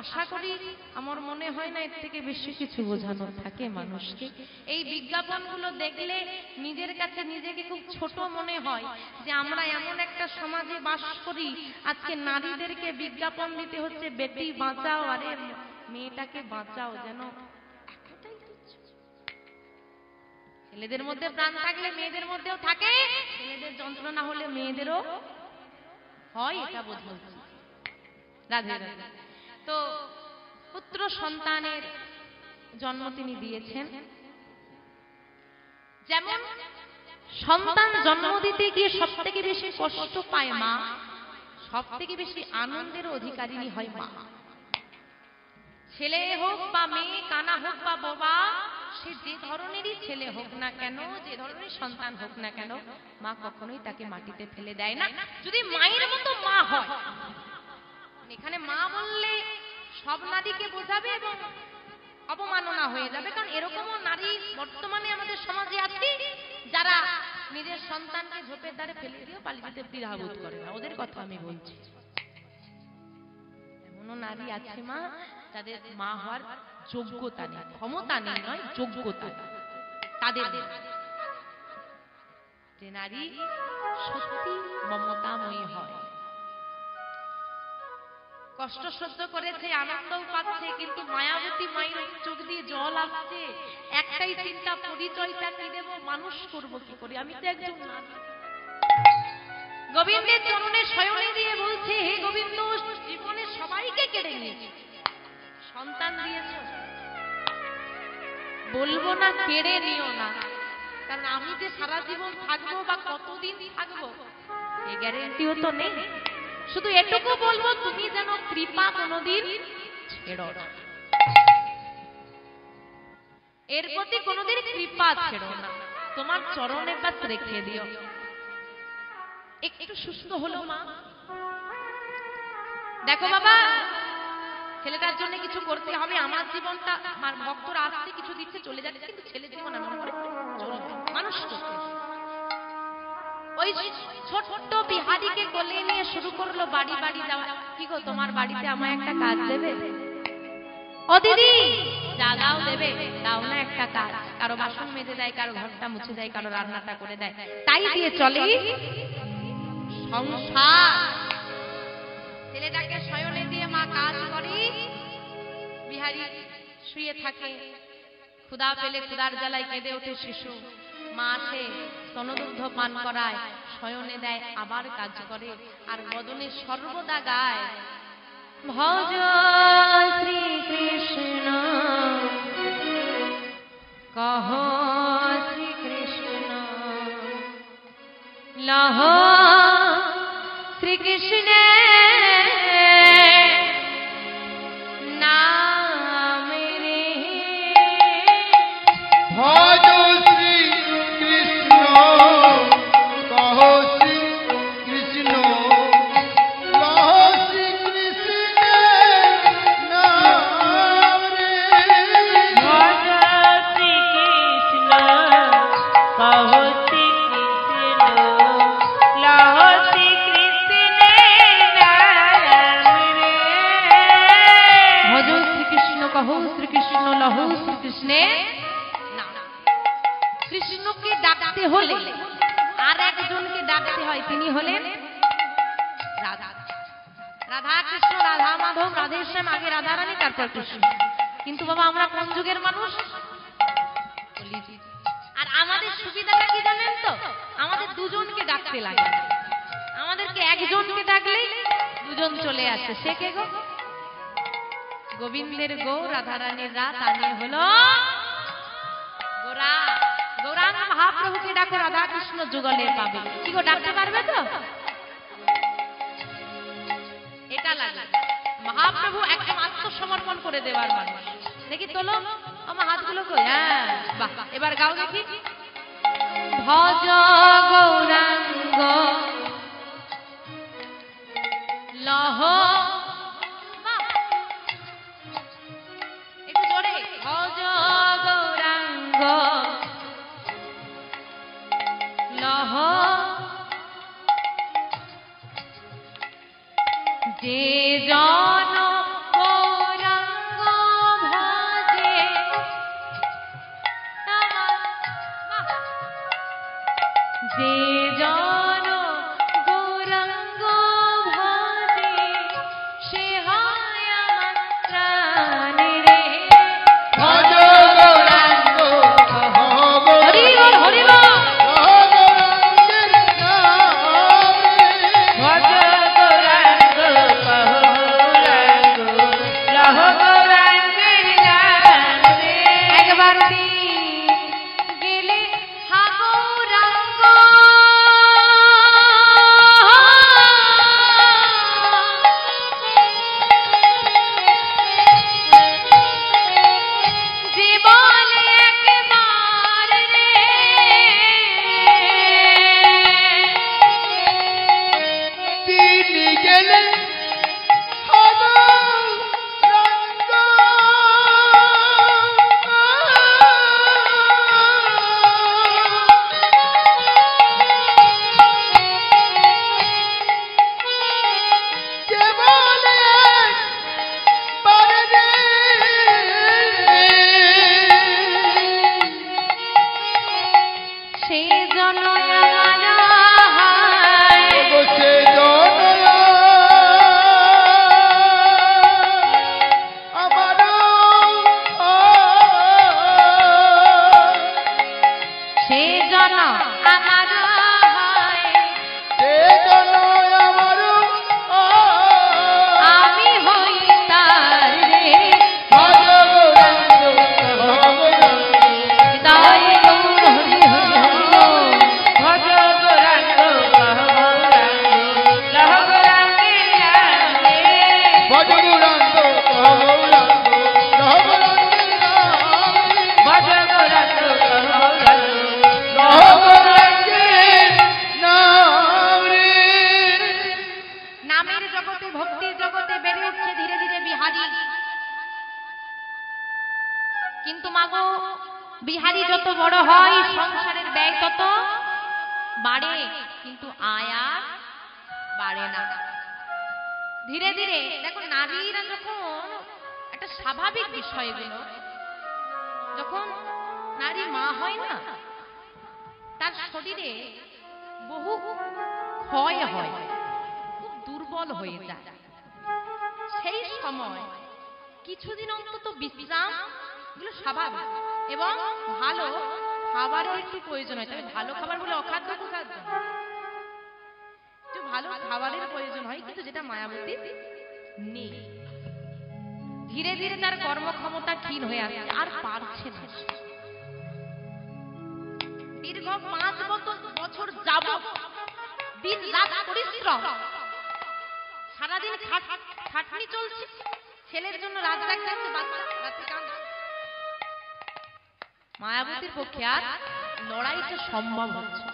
আশা করি, আমার মনে হয় না এর থেকে বেশি কিছু বোঝানোর থাকে মানুষকে। এই বিজ্ঞাপনগুলো দেখলে নিজের কাছে নিজেকে খুব ছোট মনে হয় যে আমরা এমন একটা সমাজে বাস করি, আজকে নারীদেরকে বিজ্ঞাপন দিতে হচ্ছে বেটি বাঁচাও, আরে মেয়েটাকে বাঁচাও। যেন ছেলেদের মধ্যে প্রাণ থাকলে মেয়েদের মধ্যেও থাকে, ছেলেদের যন্ত্রণা হলে মেয়েদেরও হয়, এটা বোঝা উচিত। রাধে রাধে। তো পুত্র সন্তানের জন্ম তিনি দিয়েছেন। যেমন সন্তান জন্ম দিতে গিয়ে সব থেকে বেশি কষ্ট পায় মা, সব থেকে বেশি আনন্দের অধিকারিণী হয় মা। ছেলে হোক বা মেয়ে, কানা হোক বা বোবা, সে যে ধরনেরই ছেলে হোক না কেন, যে ধরনের সন্তান হোক না কেন, মা কখনোই তাকে মাটিতে ফেলে দেয় না, যদি মায়ের মতো মা হয়। এখানে মা বললে সব নারীকে বোঝাবে এবং অবমাননা হয়ে যাবে, কারণ এরকমও নারী বর্তমানে আমাদের সমাজে আছে যারা নিজের সন্তানকে ঝোপের ধারে ফেলে দিয়েও পালিয়ে যেতে দ্বিধাবোধ করে না, ওদের কথা আমি বলছি। এমনও নারী আছে মা যাদের মা হওয়ার যোগ্যতা নেই, ক্ষমতা নেই নয়, যোগ্যতা তাদের। যে নারী সত্যি মমতাময়ী হয়, কষ্ট সহ্য করেছে, আনন্দও পাচ্ছে, কিন্তু মায়াবতী মায়ের চোখ দিয়ে জল আসছে, একটাই চিন্তা, পরিচয়টা কি দেব, মানুষ করবো কি করে। আমি তো একজন নারী। গোবিন্দের চরণে শয়নে দিয়ে বলছে, হে গোবিন্দ, জীবনে সবাইকে কেড়ে নিয়েছে, সন্তান দিয়েছ, বলবো না কেড়ে নিও না, কারণ আমি যে সারা জীবন থাকবো বা কতদিন থাকবো এ গ্যারেন্টিও তো নেই। শুধু এটুকু বলবো, তুমি যেন কৃপা কোনোদিন ছেড়ো না, এর প্রতি কোনোদিন কৃপা ছেড়ো না, তোমার চরণে বাস রেখে দিও। একটু সুস্থ হলো মা, দেখো বাবা ছেলেটার জন্য কিছু করতে হবে, আমার জীবনটা, আমার ভক্তরা আসছে কিছু দিচ্ছে চলে যাচ্ছে, কিন্তু ছেলে জীবন এমন করে চলবে, মানুষ করতে। ওই ছোট্ট বিহারীকে কোলে নিয়ে শুরু করলো বাড়ি বাড়ি যাওয়া। কি গো, তোমার বাড়িতে আমায় একটা কাজ দেবে? ও দিদি, যা দাও দেবে, দাও না একটা কাজ। কারো বাসন মেজে দেয়, কারো ঘরটা মুছে দেয়, কারো রান্নাটা করে দেয়, তাই দিয়ে চলে সংসার। ছেলেটাকে শয়নে দিয়ে মা কাজ করি, বিহারী শুয়ে থাকে, ক্ষুধা পেলে ক্ষুধার জ্বালায় কেঁদে ওঠে শিশু, মা আসে স্তনদুগ্ধ পান করায়, শয়নে দেয়, আবার কাজ করে, আর বদনে সর্বদা গায়, ভজ শ্রীকৃষ্ণ কহ শ্রীকৃষ্ণ লহ শ্রীকৃষ্ণ নাম রে কহো শ্রী কৃষ্ণ লহো শ্রী কৃষ্ণের নাম রে। ভজ শ্রীকৃষ্ণ কহো শ্রীকৃষ্ণ লহো শ্রীকৃষ্ণের নাম। কৃষ্ণকে ডাকতে হলে আর একজনকে ডাকতে হয়, তিনি হলেন রাধা। রাধা কৃষ্ণ, রাধা মাধব, রাধেশ্যাম, আগে রাধা রানী তারপর কৃষ্ণ। কিন্তু বাবা আমরা কোন যুগের মানুষ? আর আমাদের সুবিধাটা কি জানেন তো? আমাদের দুজনকে ডাকতে লাগে। আমাদেরকে একজনকে ডাকলেই দুজন চলে আসে। সে কে গো? গোবিন্দের গো, রাধা রানীর রা, তানে হলো গোরা। গৌরাঙ্গ মহাপ্রভুকে ডাকো, রাধা কৃষ্ণ যুগলে পাবে। কি গো ডাকতে পারবে তো? এটা লাগে মহাপ্রভু একদম আত্মসমর্পণ করে দেওয়ার মানুষ। দেখি তোলো আমার হাতগুলো কই। হ্যাঁ বাহ, এবার গাও দেখি। ভজ গৌরাঙ্গ লহ, একটু জোরে। ভজ গৌরাঙ্গ লহ, যে জন গৌরাঙ্গ ভজে, যে জন গৌরাঙ্গ ভজে, সে হয় আমার প্রাণ রে। ভজ গৌরাঙ্গ কহো হরি বল, হরি বল। গৌরাঙ্গের নাম রে। ভজ গৌরাঙ্গ কহো গৌরাঙ্গ লহো গৌরাঙ্গের নাম রে। একবার গেলে হা গৌরাঙ্গ, যে বলে একবার রে, তিনি গেলেন গৌরাঙ্গ। কে বলে একবার রে। সে জন আমার হায়, বসে জনয়া আমার সে জন আমার হায়, সে জনয়া আমার আমি হই তার রে। ভজ গৌরাঙ্গ কহো গৌরাঙ্গ। তাই গৌর হরি হরি হরি বল। ভজ গৌরাঙ্গ কহো গৌরাঙ্গ লহো গৌরাঙ্গের নাম রে। ভজ গৌরাঙ্গ কহো গৌরাঙ্গ লহো গৌরাঙ্গের নাম রে। ভজ গৌরাঙ্গ কহো গৌরাঙ্গ লহো গৌরাঙ্গের নাম রে। নামের জগতে, ভক্তির জগতে বেড়ে উঠছে ধীরে ধীরে বিহারী। কিন্তু মাগো বিহারী যত বড় হয় সংসারের ব্যয় তত বাড়ে, কিন্তু আয়া বাড়ে না। ধীরে ধীরে দেখো নারীরা যখন একটা স্বাভাবিক বিষয় এগুলো, যখন নারী মা হয় না, তার শরীরে বহু ক্ষয় হয়, খুব দুর্বল হয়ে যায়। সেই সময় কিছুদিন অন্তত বিশ্রাম, এগুলো স্বাভাবিক, এবং ভালো খাবারের একটু প্রয়োজন হয়। তবে ভালো খাবার বলে অখাদ্য কুখাদ্য, একটু ভালো খাবারের প্রয়োজন হয়, কিন্তু যেটা মায়াবতীর নেই। ধীরে ধীরে তার কর্মক্ষমতা ক্ষীণ হয়ে আসছে, আর পারছে না। দীর্ঘ 5 বছর যাবত দিন রাত পরিশ্রম, সারাদিন খাটনি চলছে, ছেলের জন্য রাত জাগতে হচ্ছে, বাচ্চা রাতে কাঁদছে। মায়াবতীর পক্ষে আর লড়াইটা সম্ভব হচ্ছে।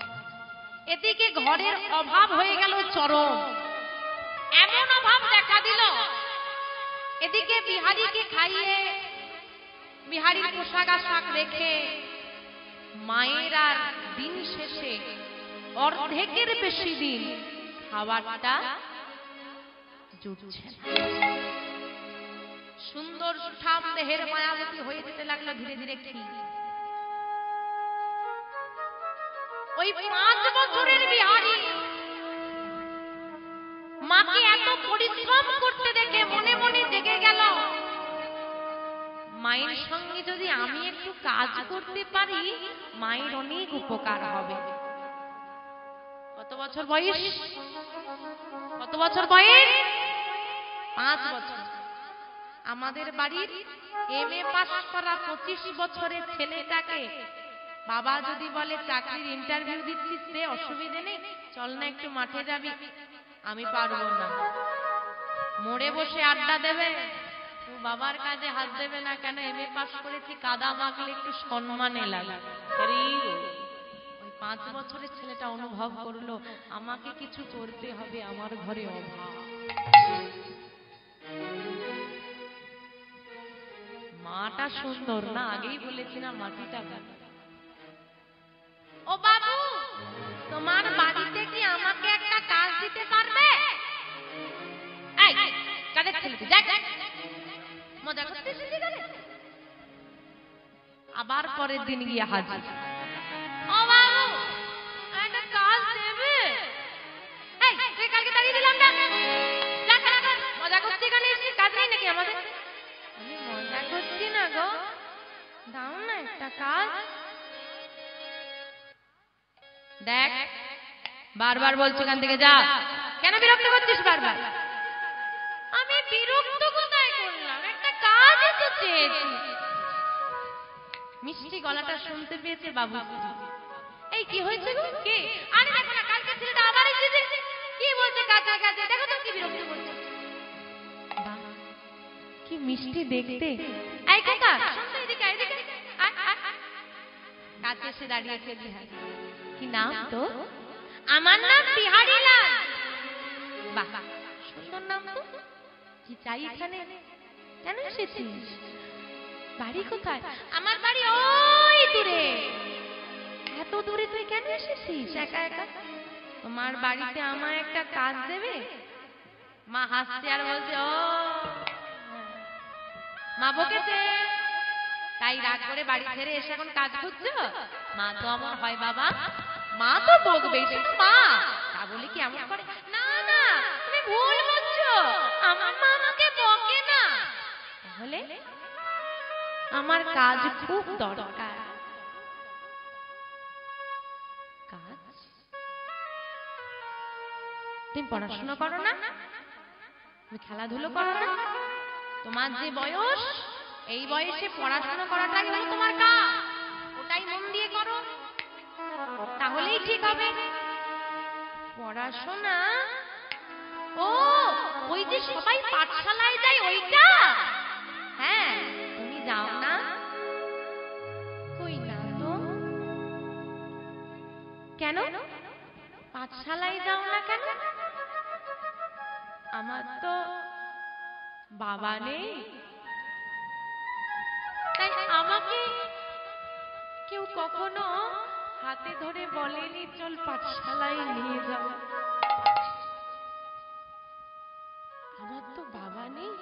এদিকে ঘরের অভাব হয়ে গেল চরম, এমন অভাব দেখা দিল। এদিকে বিহারীকে খাইয়ে, বিহারীর পোশাক আশাক রেখে মায়ের আর দিন শেষে অর্ধেকের বেশি দিন খাবারটা জুটছে না। সুন্দর সুঠাম দেহের মায়াবতী হয়ে যেতে লাগলো ধীরে ধীরে। কি ওই 5 বছরের বিহারী মাকে এত পরিশ্রম করতে দেখে মনে মনে জেগে গেল, মায়ের সঙ্গে যদি আমি একটু কাজ করতে পারি মায়ের অনেক উপকার হবে। কত বছর বয়স? কত বছর বয়স? 5 বছর। আমাদের বাড়ির এমএ পাস করা 25 বছরের ছেলেটাকে বাবা যদি বলে চাকরির ইন্টারভিউ দিচ্ছিস রে, অসুবিধে নেই, চল না একটু মাঠে যাবি, আমি পারবো না। মোড়ে বসে আড্ডা দেবে, তো বাবার কাজে হাত দেবে না কেন? এমএ পাস করেছি, কাদা মাখলে একটু সম্মানে লাগে। ওই 5 বছরের ছেলেটা অনুভব করলো আমাকে কিছু করতে হবে, আমার ঘরে অভাব। মাটা সুন্দর না, আগেই বলেছি না মাটিটা ভালো। ও বাবু, তোমার বাড়িতে কি আমাকে একটা কাজ দিতে পারবে? এই কাদের ছেলে তুই? দেখ মজা করতেছিস এখানে। আবার পরের দিন গিয়ে হাজির। ও বাবু, একটা কাজ দেবে? এই তুই কালকে দাঁড়িয়ে দিলাম না, মজা করছিস এখানে, কাজ নেই নাকি আমাদের? আমি মজা করছি না গো, দাও না একটা কাজ। দেখ বারবার বলছি এখান থেকে যা, কেন বিরক্ত করছিস বারবার? আমি বিরক্ত কোথায় করলাম, একটা কাজই তো চেয়েছি। মিষ্টি গলাটা শুনতে পেয়েছে বাবু। এই কি হয়েছে গো? কে? আরে দেখো না, কালকে ছেলেটা আবার এসেছে, কি বলছে কাজে কাজে, দেখো তো কি বিরক্ত করছে। কি মিষ্টি দেখতে। এই কাকা শুনতে, এদিকে এদিকে কাছে এসে দাঁড়িয়েছে বিহারি। কি নাম তো? আমার নাম বিহারি লাল। বাহ, সুন্দর নাম তো। কি চাই এখানে? কেন এসেছিস? বাড়ি কোথায়? আমার বাড়ি ওই দূরে। এত দূরে তুই কেন এসেছিস একা একা? তোমার বাড়িতে আমায় একটা কাজ দেবে? মা হাসছে আর বলছে ও মা বকেছে, তাই রাগ করে বাড়ি ছেড়ে এসে এখন কাজ করছো? মা তো আমার হয় বাবা, মা তো বকবেই, মা তা বলে কি এমন করে? না না, তুমি ভুল বুঝছো, আমার মা আমাকে বকে না। তাহলে আমার কাজ খুব দরকার। কাজ? তুমি পড়াশোনা করো না? তুমি খেলাধুলো করো না? তোমার যে বয়স, এই বয়সে পড়াশোনা করাটাই হলো তোমার কাজ, ওটাই মন দিয়ে করো, তাহলেই ঠিক হবে। পড়াশোনা? ও ওই যে সবাই পাঠশালায় যায় ওইটা? হ্যাঁ, তুমি যাও না? কই না তো। কেন পাঠশালায় যাও না কেন? আমার তো বাবা নেই, তাই আমাকে কেউ কখনো হাতে ধরে বলেনি চল পাঠশালায় নিয়ে যাও। আমার তো বাবা নেই,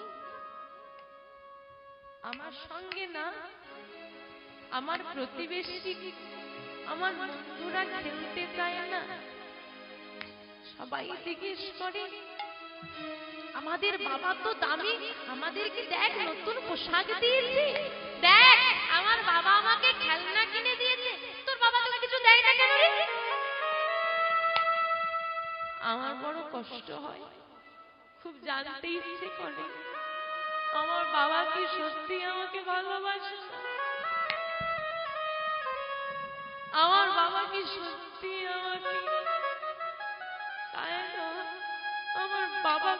আমার সঙ্গে না আমার প্রতিবেশী, আমার বন্ধুরা খেলতে চায় না। সবাই জিজ্ঞেস করে আমাদের বাবা তো দামি, আমাদেরকে দেখ নতুন পোশাক দিয়েছে, দেখ আমার বাবা আমাকে খেলনা কিনে দিয়েছে, তোর বাবা তোকে কিছু দেয় না কেন রে? আমার বড় কষ্ট হয়, খুব জানতে ইচ্ছে করে আমার বাবা কি সত্যি আমাকে ভালোবাসে না? আমার বাবা কি সত্যি আমাকে চায় না? আমার বাবা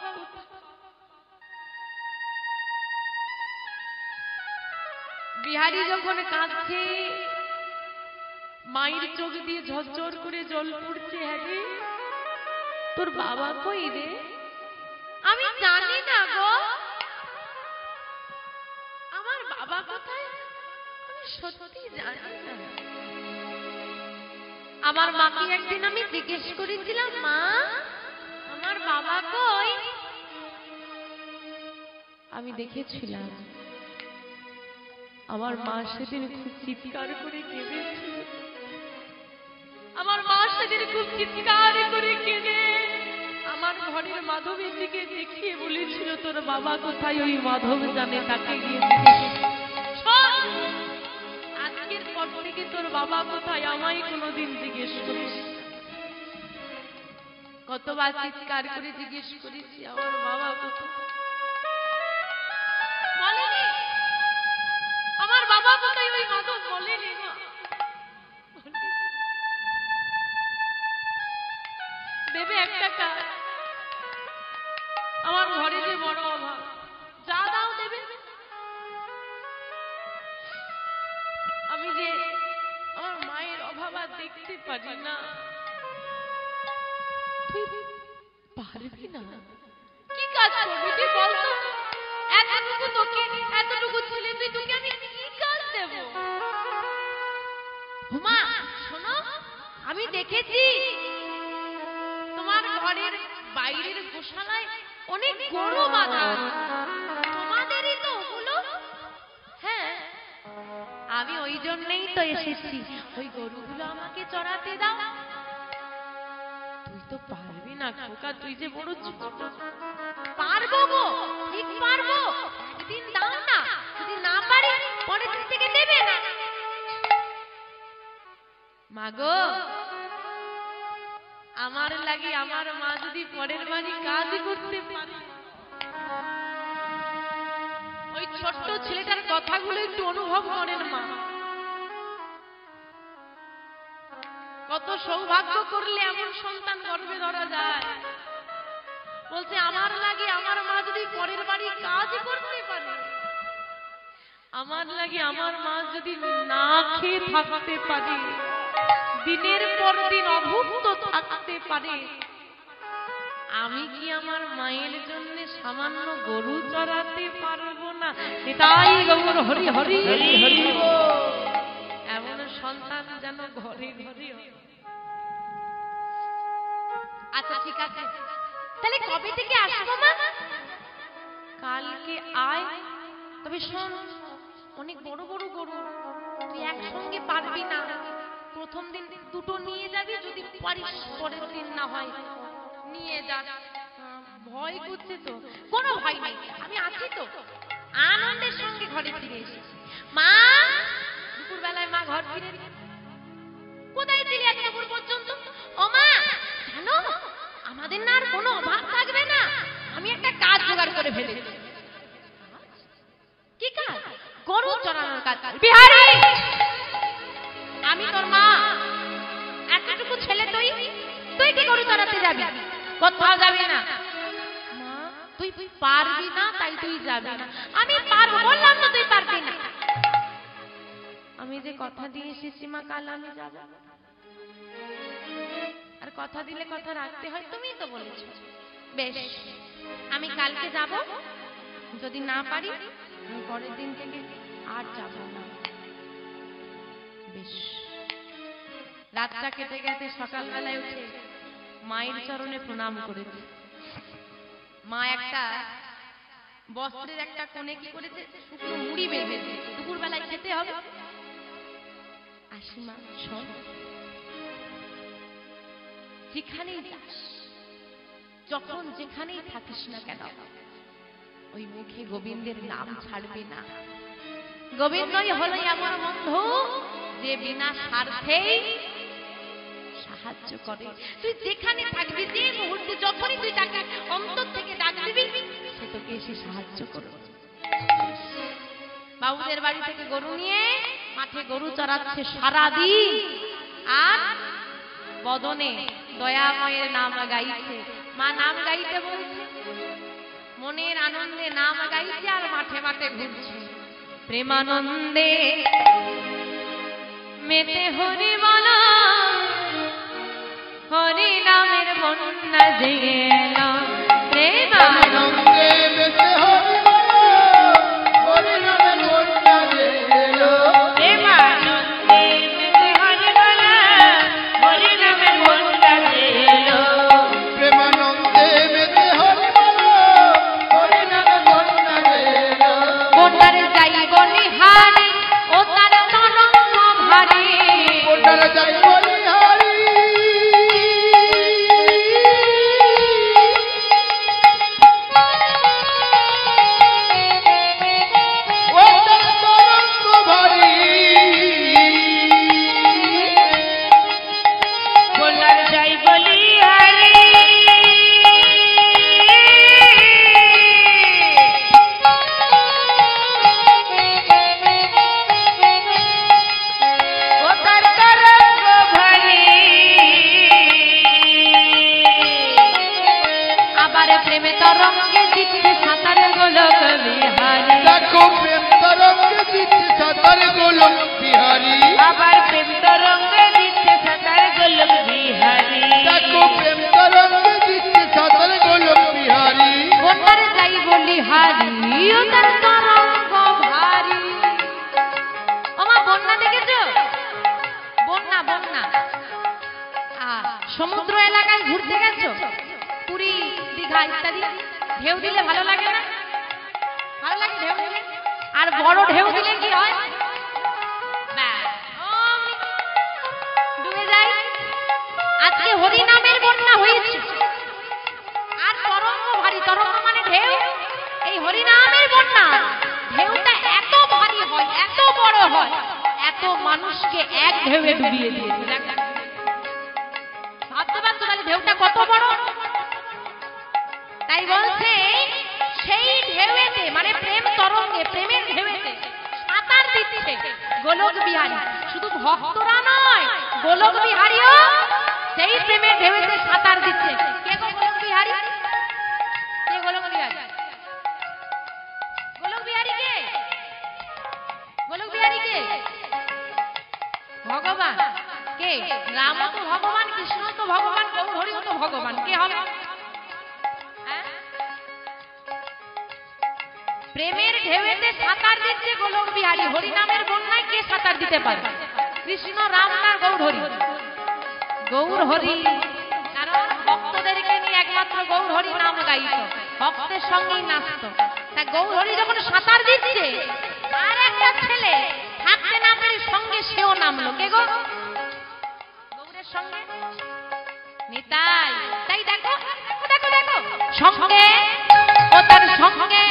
বিহারি যখন কাঁদছে, মায়ের চোখ দিয়ে ঝরঝর করে জল পড়ছে। হ্যাঁ রে, তোর বাবা কই রে? আমি জানি না গো, আমার বাবা কোথায় আমি সত্যি জানি না। আমার মাকে একদিন আমি জিজ্ঞেস করেছিলাম, মা আমার বাবা কই? আমি দেখেছিলাম আমার মা সেদিন খুব চিৎকার করে কেঁদেছিল। আমার মা সেদিন খুব চিৎকার করে কেঁদে আমার ঘরের মাধবের দিকে দেখিয়ে বলেছিল, তোর বাবা কোথায়? ওই মাধব জানে, তাকে গিয়ে আজকের পর থেকে তোর বাবা কোথায় আমায় কোনোদিন জিজ্ঞেস করিস। কতবার চিৎকার করে জিজ্ঞেস করেছি আমার বাবা কোথায়, বলেনি। আমার বাবা কোথায় ওই মাধব বলেনি। দেবে একটা কাজ, আমার ঘরে যে বড় অভাব, যা দাও দেবে। আমি যে আমার মায়ের অভাব আর দেখতে পারি না। তুই পারবি না? কি কাজ করবি তুই বলতো? এতটুকু তোকে, এতটুকু ছেলে তুই, তোকে আমি কি কাজ দেব? হুমা শোনো, আমি দেখেছি তোমার ঘরের বাইরের গোশালায় অনেক গরু বাঁধা, তোমাদেরই তো ওগুলো? হ্যাঁ, আমি ওই জন্যই তো এসেছি, ওই গরুগুলো আমাকে চড়াতে দাও। তুই তো পারবি না খোকা, তুই যে বড় ছোট। পারবো গো, ঠিক পারবো, একদিন দাও না, যদি না পারি পরের দিন থেকে দেবে না। মাগো, আমার লাগি আমার মা যদি পরের বাড়ি কাজ করতে পারে, ওই ছোট্ট ছেলেটার কথাগুলো একটু অনুভব করেন মা। কত সৌভাগ্য করলে এমন সন্তান গর্ভে ধরা যায়। বলছে আমার লাগে আমার মা যদি পরের বাড়ি কাজ করতে পারে, আমার লাগে আমার মা যদি না খেয়ে থাকতে পারে, দিনের পর দিন অভুক্ত থাকতে পারে, আমি কি আমার মায়ের জন্য সামান্য গরু চড়াতে পারবো না? সেটাই গৌর হরি হরি হরি। এমন সন্তান যেন ঘরে ঘরে। আচ্ছা ঠিক আছে, তাহলে কবে থেকে আসবো মা? কালকে আয়, তবে শোন, অনেক বড় বড় গরু, তুই একসঙ্গে পারবি না। প্রথম দিন দুটো নিয়ে যাবি, যদি পারিস পরের দিন না হয় নিয়ে যা। ভয় করছে তো? কোনো ভয় নেই, আমি আছি তো, আনন্দের সঙ্গে ঘরে ফিরে এসেছি। মা, দুপুর বেলায় মা ঘর ফিরে, কোথায় ছিলি এত দুপুর পর্যন্ত? ও মা, জানো আমাদের না আর কোনো অভাব থাকবে না, আমি একটা কাজ জোগাড় করে ফেলেছি। কি কাজ? গরু চড়ানোর কাজ। বিহারী, আমি তোর মা, এতটুকু ছেলে তুই, তুই কি গরু চড়াতে যাবি? কোথাও যাবি না। মা, তুই পারবি না তাই তুই যাবি না। আমি পারবো, বললাম না তুই পারবি না। আমি যে কথা দিয়ে এসেছি মা, কাল আমি যাব। আর কথা দিলে কথা রাখতে হয়, তুমিই তো বলেছ। বেশ, আমি কালকে যাব, যদি না পারি পরের দিন থেকে আর যাব না। বেশ। রাতটা কেটে গেছে, সকালবেলায় উঠে মায়ের চরণে প্রণাম করেছে। মা একটা বস্ত্রের একটা কোণে কি করেছে, শুকনো মুড়ি বেঁধেছে, দুপুর বেলায় খেতে হবে। আসি মা, শোন, যেখানেই যাস, যখন যেখানেই থাকিস না কেন, ওই মুখে গোবিন্দের নাম ছাড়বি না। গোবিন্দই হলো আমার বন্ধু, যে বিনা স্বার্থেই সাহায্য করে। তুই যেখানে থাকবি, যে মুহূর্তে যখনই তুই তাকে অন্তর থেকে ডাক দিবি, সে তোকে এসে সাহায্য করবে। বাবুদের বাড়ি থেকে গরু নিয়ে মাঠে গরু চড়াচ্ছে সারাদিন, আর বদনে দয়াময়ের নাম গাইছে। মা নাম গাইতে বলছে, মনের আনন্দে নাম গাইছে, আর মাঠে মাঠে ঘুরছে। প্রেমানন্দে মেতে হরি বলা, হরি নামের বন্যা জেগে এলো। প্রেমানন্দে মেতে হরি বলা, হরি নামের বন্যা জেগে এলো। প্রেমানন্দে মেতে হরি বলা, হরি গোলক বিহারি আবার প্রেম তরঙ্গে দিচ্ছে সাঁতার গোলক বিহারি দেখো প্রেম তরঙ্গে দিচ্ছে সাঁতার গোলক বিহারি বন্যার যাই বলি হারি ও তার তরঙ্গ ভারী। ওমা বন্যা দেখেছো? বন্যা বন্যা সমুদ্র এলাকায় ঘুরতে গেছো? পুরী, দীঘা ইত্যাদি ঢেউ দিলে ভালো লাগে না? ভালো লাগে ঢেউ দিলে? আর বড় ঢেউ দিলে কি হয়? ব্যাস, অমনি ডুবে যায়। আজকে হরিনামের বন্যা হয়েছে আর তরঙ্গ ভারী, তরঙ্গ মানে ঢেউ। এই হরিনামের বন্যা ঢেউটা এত ভারী হয়, এত বড় হয়, এত মানুষকে এক ঢেউয়ে ডুবিয়ে দিয়েছে। ভাবতে পারছো তাহলে ঢেউটা কত বড়? তাই বলছে সেই ঢেউতে মানে প্রেম তরঙ্গে, প্রেমের ঢেউতে সাঁতার দিচ্ছে গোলক বিহারী। শুধু ভক্তরা নয়, গোলক বিহারীও সেই প্রেমের ঢেউতে সাঁতার দিচ্ছে। কে গো গোলক বিহারী? কে গোলক বিহারী? গোলক বিহারী কে? গোলক বিহারী কে? ভগবান। কে? রাম তো ভগবান, কৃষ্ণ তো ভগবান, গৌরহরি তো ভগবান। কে হবে? প্রেমের ঢেউতে সাঁতার দিচ্ছে গোলক বিহারী। হরিনামের বন্যায় কে সাঁতার দিতে পারে? কৃষ্ণ, রাম না গৌরহরি? গৌরহরি। কারণ ভক্তদেরকে নিয়ে একমাত্র গৌরহরি নাম গাইত, ভক্তের সঙ্গেই নাচত। তা গৌরহরি যখন সাঁতার দিচ্ছে, আর একটা ছেলে থাকতে না পেরে সঙ্গে সেও নামলো। কে গো? গৌরের সঙ্গে নিতাই। তাই দেখো দেখো দেখো, সঙ্গে ও তার সঙ্গে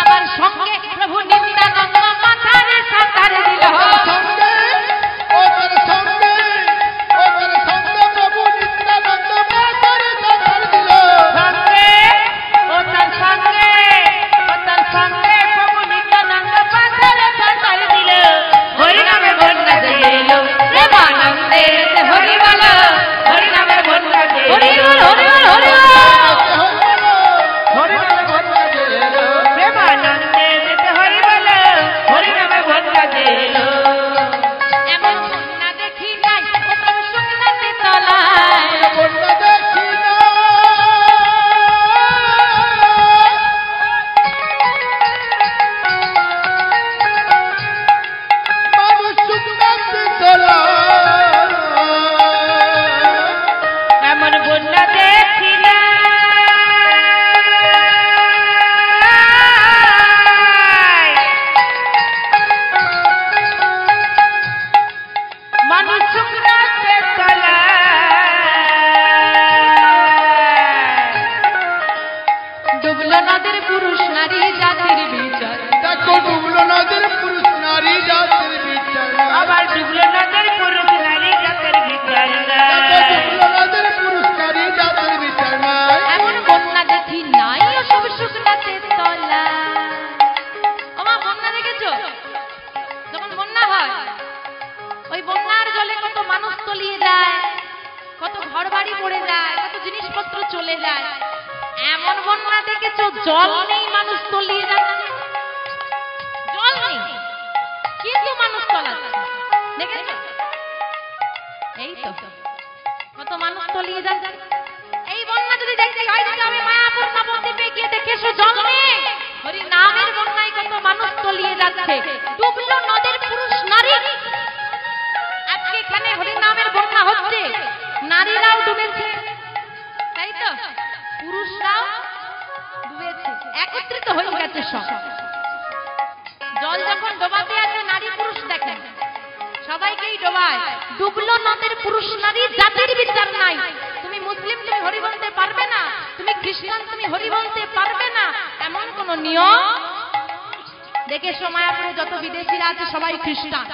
আবার সঙ্গে প্রভু নিত্যানন্দ মাথারে সাঁতার দিল। সঙ্গে ও তার সঙ্গে, ও তার সঙ্গে প্রভু নিত্যানন্দ মাথারে সাঁতার দিল। সঙ্গে ও তার সঙ্গে, ও তার সঙ্গে প্রভু নিত্যানন্দ মাথারে সাঁতার দিল। হরিনামে বন্যা দিয়ে এলো প্রেমানন্দে হরি বল, হরিনামে বন্যা দিয়ে হরি বল, হরি বল, হরি বল। হরিনামে বন্যা দিয়ে এলো। প্রেমানন্দে হরি বল, হরিনামে বন্যা দিয়ে এলো। এমন বন্যা দেখি নাই ও তব শুকনাতে তলায়। বন্যা দেখি না মানুষ শুকনাতে তলায়। এমন বন্যা দেখি না মানুষ শুকনাতে তলায়। ডুবলো নদের পুরুষ নারী জাতির বিচার। দেখো ডুবলো নদের পুরুষ নারী জাতির বিচার। আবার ডুবলো নদের পুরুষ নারী জাতের বিচার দেখো ডুবলো নদের পুরুষ নারী জাতির বিচার নাই। এমন বন্যা দেখি নাই ও সব শুকনাতে তলায়। ওমা বন্যা দেখেছো? যখন বন্যা হয়, ওই বন্যার জলে কত মানুষ তলিয়ে যায়, কত ঘর বাড়ি পড়ে যায়, কত জিনিসপত্র চলে যায়। এমন বন্যা দেখেছো জল নেই, মানুষ তলিয়ে যাচ্ছে। জল নেই কিন্তু মানুষ তলাচ্ছে, দেখেছো? এই তো কত মানুষ তলিয়ে যাচ্ছে। এই বন্যা যদি দেখতে হয় তাহলে আমি মায়াপুর নবদ্বীপে গিয়ে দেখে এসো, জল নেই। হরি নামের বন্যায় কত মানুষ তলিয়ে যাচ্ছে। ডুবলো নদের পুরুষ নারী। আজকে এখানে হরি নামের বন্যা হচ্ছে, নারীরাও ডুবেছে, তাই তো? পুরুষরাও ডুবেছে, একত্রিত হয়ে গেছে সব। জল যখন ডোবাতে আছে, নারী পুরুষ দেখেন সবাইকেই ডোবায়। ডুবলো নদের পুরুষ নারী জাতির বিচার নাই। তুমি মুসলিম, তুমি হরি বলতে পারবে না। তুমি খ্রিস্টান, তুমি হরি বলতে পারবে না, এমন কোন নিয়ম। দেখে মায়াপুরে যত বিদেশিরা আছে সবাই খ্রিস্টান।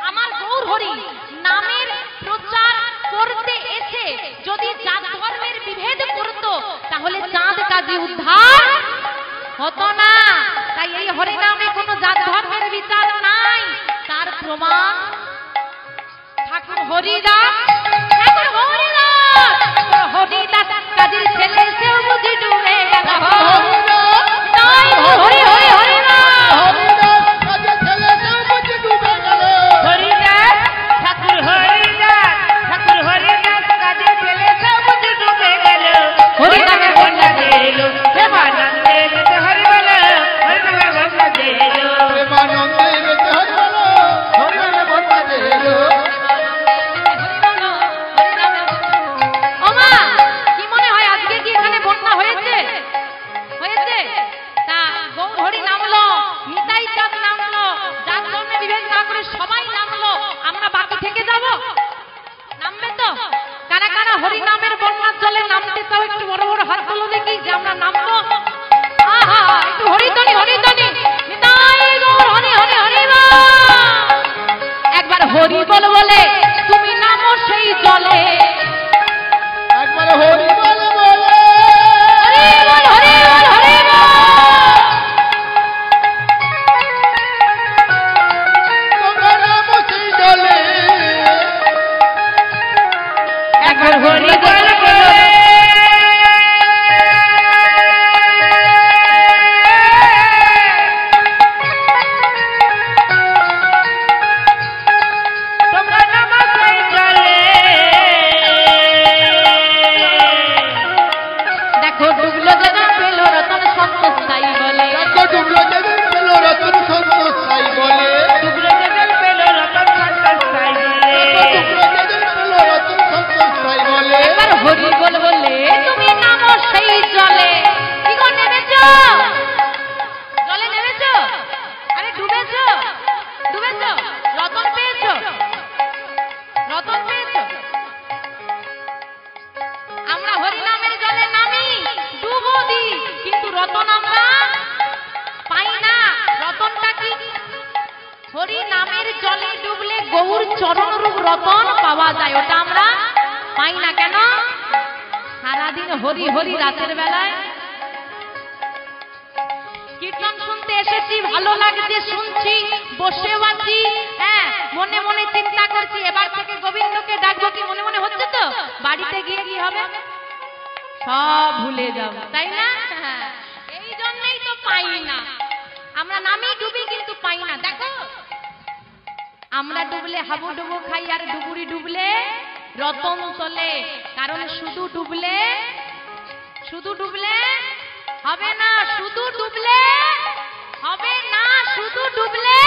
আমার গৌরহরি নামের প্রচার করতে এসে যদি জাত ধর্মের বিভেদ করত, তাহলে চাঁদ কাজী উদ্ধার হতো না। তাই এই হরিনামে কোনো জাত ধর্মের বিচার নাই। তার প্রমাণ ঠাকুর হরিদাস, ঠাকুর হরিদাস, হরিদাস কাজীর ছেলে সেও বুঝি ডুবে গেল। তাই হরি হরি হরিদাস, হরিদাস কাজের ছেলে সেও বুঝি ডুবে গেল। হরি নামের বন্যার জলে নামতে চাও একটু বড় বড় হাত তোলো দেখি যে আমরা নামবো। আহা একটু হরিধ্বনি হরিধ্বনি নিতাই গৌর হরি হরি হরি বল। একবার হরি বল বলে তুমি নামো সেই জলে। একবার হরি বল বলে হরি বল হরি বল হরি বল। তোমরা নামো সেই জলে। একবার হরি বল বলে তোমরা নামো সেই জলে। দেখো ডুবলো যেদিন পেল রতন সন্তোষাই বলে। দেখো ডুবলো যেদিন পেল রতন সন্তোষাই বলে। ডুবলো যেদিন পেল রতন সন্তোষাই বলে। ডুবলো যেদিন পেল রতন সন্তোষাই বলে। একবার হরি বল বলে তুমি নামো সেই জলে। কি গো নেমেছো? জলে নেমেছো? আরে ডুবেছো? ডুবেছো? রতন পেয়েছো? রতন পেয়েছো? আমরা হরি নামের জলে নামি, ডুবো দি, কিন্তু রতন আমরা পাই না। রতনটা কি? হরি নামের জলে ডুবলে গৌর চরণ রূপ রতন পাওয়া যায়, ওটা আমরা পাই না। কেন? সারাদিন হরি হরি, রাতের বেলায় কীর্তন শুনতে এসেছি, ভালো লাগছে শুনছি, বসেও আছি, হ্যাঁ মনে মনে চিন্তা করছি এবার থেকে গোবিন্দকে ডাকবো, কি মনে মনে হচ্ছে তো? বাড়িতে গিয়ে কি হবে? সব ভুলে যাব, তাই না? এই জন্যই তো পাই না। আমরা নামি ডুবি কিন্তু পাই না। দেখো আমরা ডুবলে হাবুডুবু খাই, আর ডুবুরি ডুবলে রতন চলে। কারণ শুধু ডুবলে হবে না, শুধু ডুবলে হবে না, শুধু ডুবলে